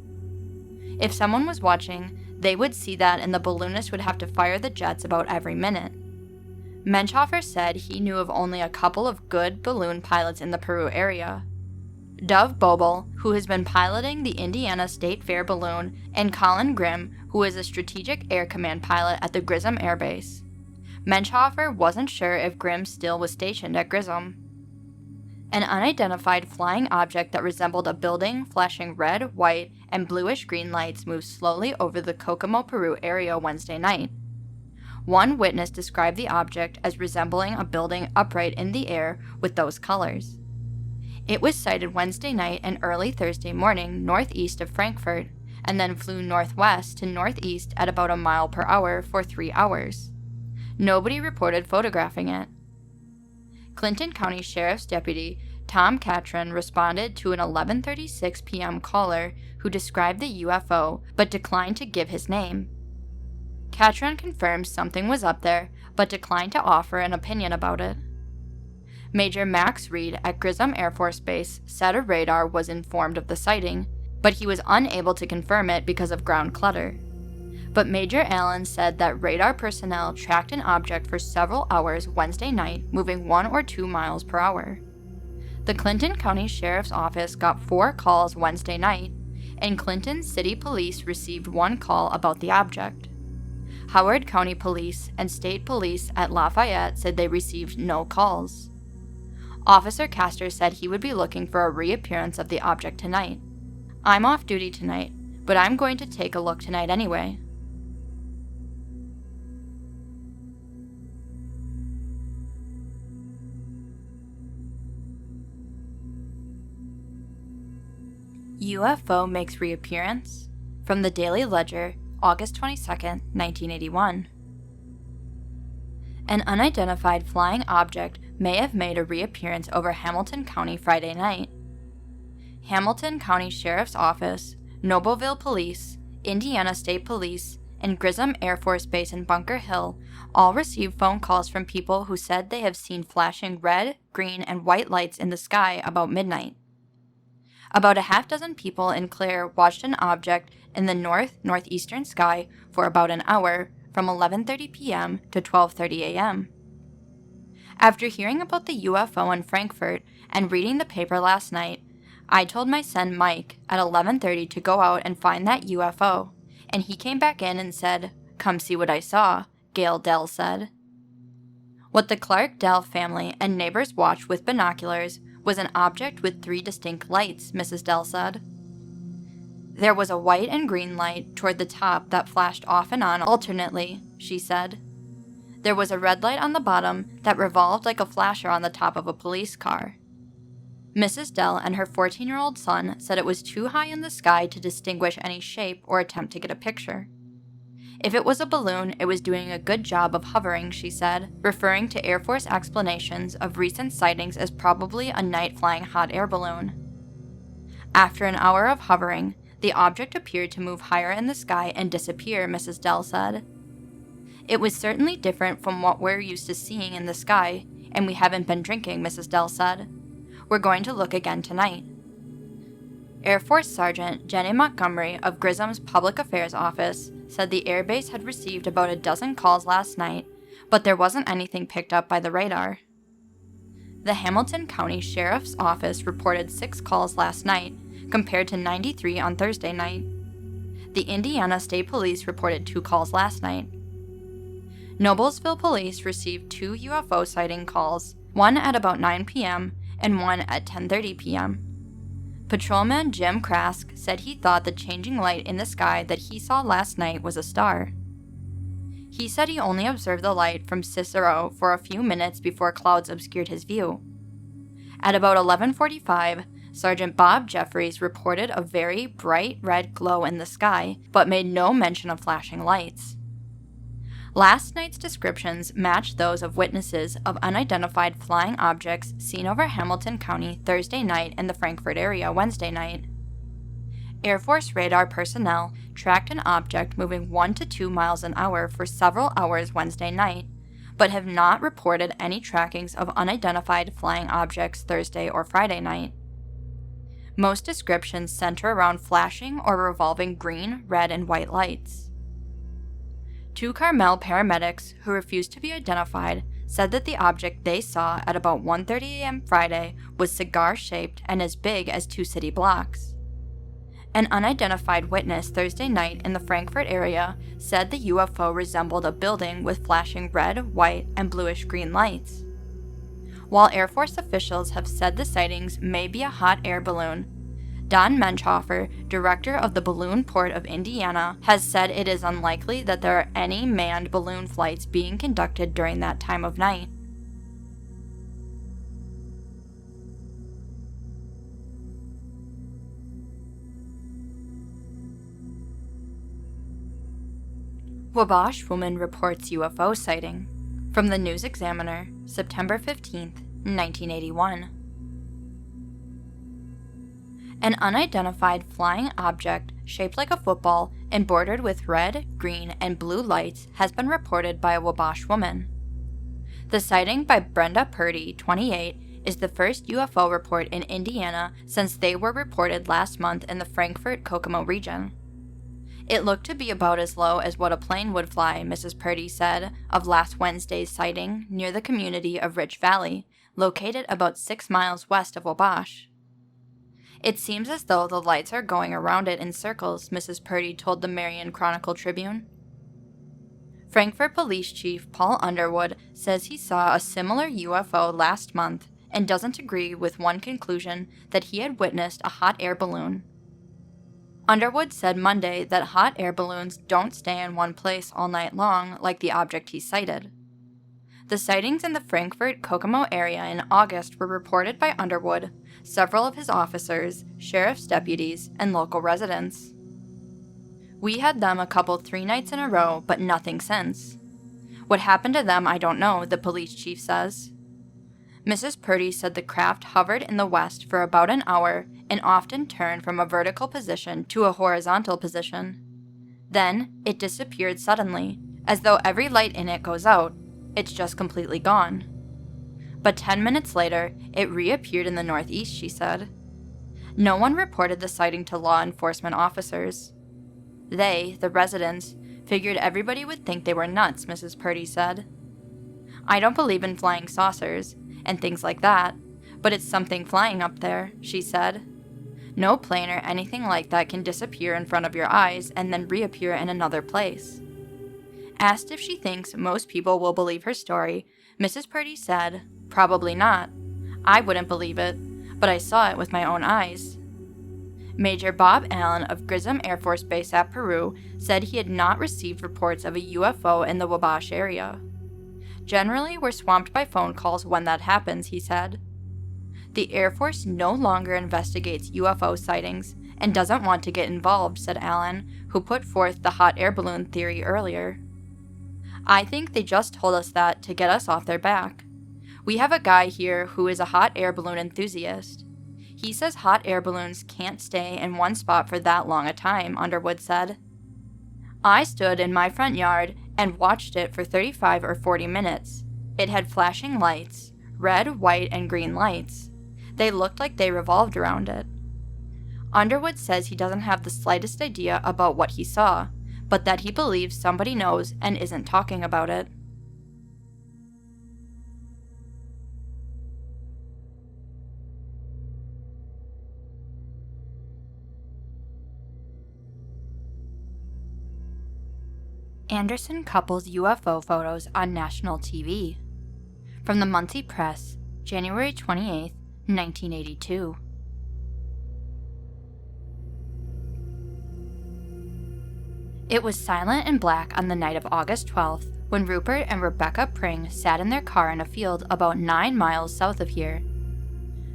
If someone was watching, they would see that and the balloonist would have to fire the jets about every minute. Menschhofer said he knew of only a couple of good balloon pilots in the Peru area. Dov Bobel, who has been piloting the Indiana State Fair balloon, and Colin Grimm, who is a Strategic Air Command pilot at the Grissom Air Base. Menschhofer wasn't sure if Grimm still was stationed at Grissom. An unidentified flying object that resembled a building flashing red, white, and bluish-green lights moved slowly over the Kokomo, Peru area Wednesday night. One witness described the object as resembling a building upright in the air with those colors. It was sighted Wednesday night and early Thursday morning northeast of Frankfort, and then flew northwest to northeast at about a mile per hour for 3 hours. Nobody reported photographing it. Clinton County Sheriff's Deputy Tom Catron responded to an 11:36 p.m. caller who described the UFO but declined to give his name. Catron confirmed something was up there but declined to offer an opinion about it. Major Max Reed at Grissom Air Force Base said a radar was informed of the sighting, but he was unable to confirm it because of ground clutter. But Major Allen said that radar personnel tracked an object for several hours Wednesday night, moving 1 or 2 miles per hour. The Clinton County Sheriff's Office got 4 calls Wednesday night, and Clinton City Police received 1 call about the object. Howard County Police and State Police at Lafayette said they received no calls. Officer Castor said he would be looking for a reappearance of the object tonight. "I'm off duty tonight, but I'm going to take a look tonight anyway." UFO makes reappearance? From the Daily Ledger, August 22, 1981. An unidentified flying object may have made a reappearance over Hamilton County Friday night. Hamilton County Sheriff's Office, Nobleville Police, Indiana State Police, and Grissom Air Force Base in Bunker Hill all received phone calls from people who said they have seen flashing red, green, and white lights in the sky about midnight. About a half-dozen people in Clare watched an object in the northeastern sky for about an hour, from 11:30 p.m. to 12:30 a.m. After hearing about the UFO in Frankfort and reading the paper last night, I told my son Mike at 11:30 to go out and find that UFO, and he came back in and said, "Come see what I saw," Gail Dell said. What the Clark Dell family and neighbors watched with binoculars was an object with 3 distinct lights, Mrs. Dell said. "There was a white and green light toward the top that flashed off and on alternately," she said. "There was a red light on the bottom that revolved like a flasher on the top of a police car." Mrs. Dell and her 14-year-old son said it was too high in the sky to distinguish any shape or attempt to get a picture. "If it was a balloon, it was doing a good job of hovering," she said, referring to Air Force explanations of recent sightings as probably a night-flying hot air balloon. After an hour of hovering, the object appeared to move higher in the sky and disappear, Mrs. Dell said. "It was certainly different from what we're used to seeing in the sky, and we haven't been drinking," Mrs. Dell said. "We're going to look again tonight." Air Force Sergeant Jenny Montgomery of Grissom's Public Affairs Office said the airbase had received about a dozen calls last night, but there wasn't anything picked up by the radar. The Hamilton County Sheriff's Office reported 6 calls last night, compared to 93 on Thursday night. The Indiana State Police reported 2 calls last night. Noblesville Police received 2 UFO sighting calls, one at about 9 p.m. and one at 10:30 p.m. Patrolman Jim Krask said he thought the changing light in the sky that he saw last night was a star. He said he only observed the light from Cicero for a few minutes before clouds obscured his view. At about 11:45, Sergeant Bob Jeffries reported a very bright red glow in the sky, but made no mention of flashing lights. Last night's descriptions matched those of witnesses of unidentified flying objects seen over Hamilton County Thursday night and the Frankfort area Wednesday night. Air Force radar personnel tracked an object moving 1 to 2 miles an hour for several hours Wednesday night, but have not reported any trackings of unidentified flying objects Thursday or Friday night. Most descriptions center around flashing or revolving green, red, and white lights. 2 Carmel paramedics who refused to be identified said that the object they saw at about 1:30 a.m. Friday was cigar-shaped and as big as 2 city blocks. An unidentified witness Thursday night in the Frankfort area said the UFO resembled a building with flashing red, white, and bluish-green lights. While Air Force officials have said the sightings may be a hot air balloon, Don Menschhofer, director of the Balloon Port of Indiana, has said it is unlikely that there are any manned balloon flights being conducted during that time of night. Wabash woman reports UFO sighting. From the News Examiner, September 15, 1981. An unidentified flying object shaped like a football and bordered with red, green, and blue lights has been reported by a Wabash woman. The sighting by Brenda Purdy, 28, is the first UFO report in Indiana since they were reported last month in the Frankfort-Kokomo region. It looked to be about as low as what a plane would fly, Mrs. Purdy said, of last Wednesday's sighting near the community of Rich Valley, located about 6 miles west of Wabash. It seems as though the lights are going around it in circles, Mrs. Purdy told the Marion Chronicle Tribune. Frankfort Police Chief Paul Underwood says he saw a similar UFO last month and doesn't agree with one conclusion that he had witnessed a hot air balloon. Underwood said Monday that hot air balloons don't stay in one place all night long like the object he cited. The sightings in the Frankfort-Kokomo area in August were reported by Underwood, several of his officers, sheriff's deputies, and local residents. We had them a couple 3 nights in a row, but nothing since. What happened to them I don't know, the police chief says. Mrs. Purdy said the craft hovered in the west for about an hour and often turned from a vertical position to a horizontal position. Then, it disappeared suddenly, as though every light in it goes out. It's just completely gone. But 10 minutes later, it reappeared in the northeast, she said. No one reported the sighting to law enforcement officers. They, the residents, figured everybody would think they were nuts, Mrs. Purdy said. I don't believe in flying saucers and things like that, but it's something flying up there, she said. No plane or anything like that can disappear in front of your eyes and then reappear in another place. Asked if she thinks most people will believe her story, Mrs. Purdy said, "Probably not. I wouldn't believe it, but I saw it with my own eyes." Major Bob Allen of Grissom Air Force Base at Peru said he had not received reports of a UFO in the Wabash area. Generally, we're swamped by phone calls when that happens, he said. The Air Force no longer investigates UFO sightings and doesn't want to get involved, said Allen, who put forth the hot air balloon theory earlier. I think they just told us that to get us off their back. We have a guy here who is a hot air balloon enthusiast. He says hot air balloons can't stay in one spot for that long a time, Underwood said. I stood in my front yard and watched it for 35 or 40 minutes. It had flashing lights, red, white, and green lights. They looked like they revolved around it. Underwood says he doesn't have the slightest idea about what he saw, but that he believes somebody knows and isn't talking about it. Anderson couples UFO photos on national TV. From the Muncie Press, January 28, 1982. It was silent and black on the night of August 12th when Rupert and Rebecca Pring sat in their car in a field about 9 miles south of here.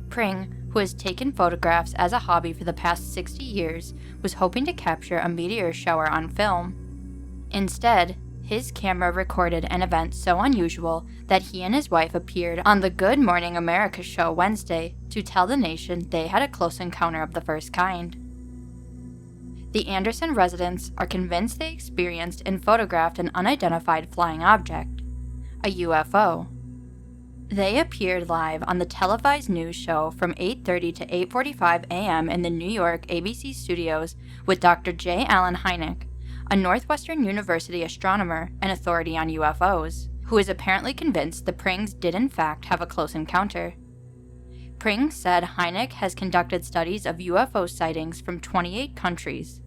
Pring, who has taken photographs as a hobby for the past 60 years, was hoping to capture a meteor shower on film. Instead, his camera recorded an event so unusual that he and his wife appeared on the Good Morning America show Wednesday to tell the nation they had a close encounter of the first kind. The Anderson residents are convinced they experienced and photographed an unidentified flying object, a UFO. They appeared live on the televised news show from 8:30 to 8:45 a.m. in the New York ABC studios with Dr. J. Allen Hynek, a Northwestern University astronomer and authority on UFOs, who is apparently convinced the Prings did in fact have a close encounter. Pring said Hynek has conducted studies of UFO sightings from 28 countries.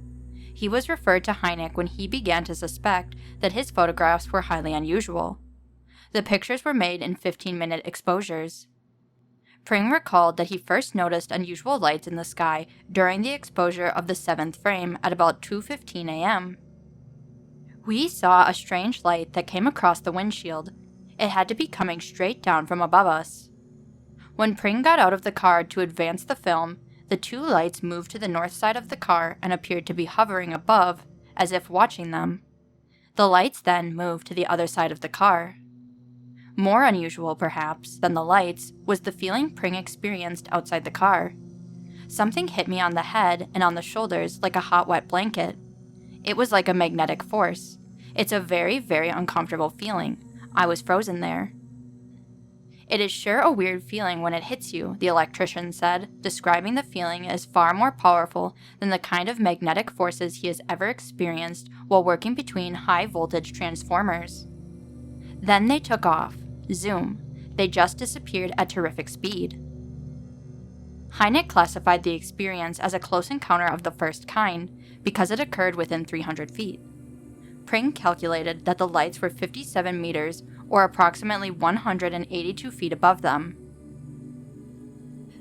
He was referred to Hynek when he began to suspect that his photographs were highly unusual. The pictures were made in 15-minute exposures. Pring recalled that he first noticed unusual lights in the sky during the exposure of the 7th frame at about 2:15 a.m. "We saw a strange light that came across the windshield. It had to be coming straight down from above us. When Pring got out of the car to advance the film, the two lights moved to the north side of the car and appeared to be hovering above, as if watching them. The lights then moved to the other side of the car. More unusual, perhaps, than the lights was the feeling Pring experienced outside the car. Something hit me on the head and on the shoulders like a hot, wet blanket. It was like a magnetic force. It's a very, very uncomfortable feeling. I was frozen there." "It is sure a weird feeling when it hits you," the electrician said, describing the feeling as far more powerful than the kind of magnetic forces he has ever experienced while working between high-voltage transformers. "Then they took off. Zoom. They just disappeared at terrific speed." Hynek classified the experience as a close encounter of the first kind because it occurred within 300 feet. Pring calculated that the lights were 57 meters or approximately 182 feet above them.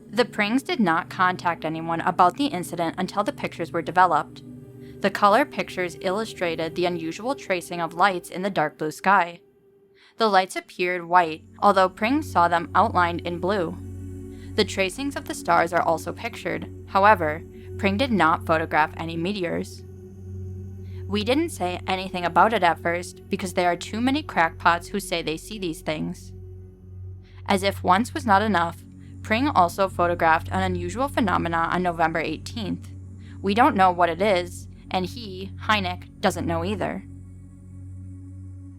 The Prings did not contact anyone about the incident until the pictures were developed. The color pictures illustrated the unusual tracing of lights in the dark blue sky. The lights appeared white, although Pring saw them outlined in blue. The tracings of the stars are also pictured. However, Pring did not photograph any meteors. "We didn't say anything about it at first because there are too many crackpots who say they see these things." As if once was not enough, Pring also photographed an unusual phenomena on November 18th. "We don't know what it is, and he, Hynek, doesn't know either."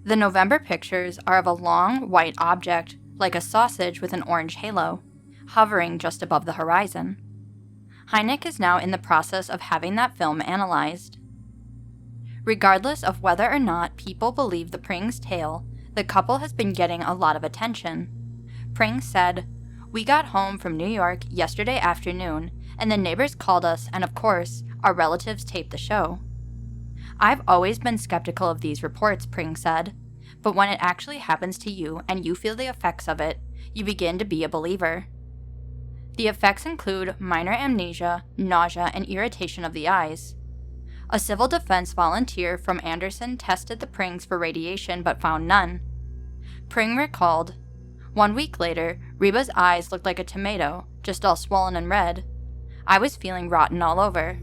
The November pictures are of a long, white object, like a sausage with an orange halo, hovering just above the horizon. Hynek is now in the process of having that film analyzed. Regardless of whether or not people believe the Pring's tale, the couple has been getting a lot of attention. Pring said, "We got home from New York yesterday afternoon, and the neighbors called us, and of course, our relatives taped the show." "I've always been skeptical of these reports," Pring said, "but when it actually happens to you and you feel the effects of it, you begin to be a believer." The effects include minor amnesia, nausea, and irritation of the eyes. A civil defense volunteer from Anderson tested the Prings for radiation but found none. Pring recalled, "1 week later, Reba's eyes looked like a tomato, just all swollen and red. I was feeling rotten all over.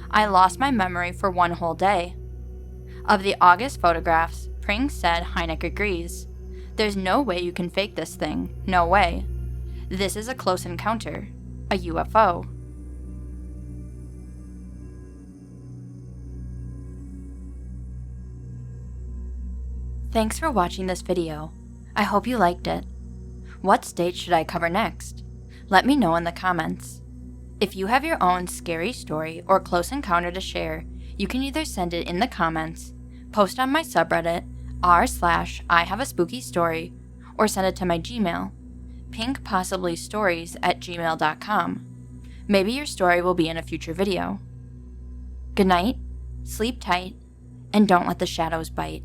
I lost my memory for 1 whole day." Of the August photographs, Pring said Hynek agrees. "There's no way you can fake this thing. No way. This is a close encounter. A UFO." Thanks for watching this video. I hope you liked it. What state should I cover next? Let me know in the comments. If you have your own scary story or close encounter to share, you can either send it in the comments, post on my subreddit, r/ihaveaspookystory, or send it to my Gmail, pinkpossiblystories@gmail.com. Maybe your story will be in a future video. Good night, sleep tight, and don't let the shadows bite.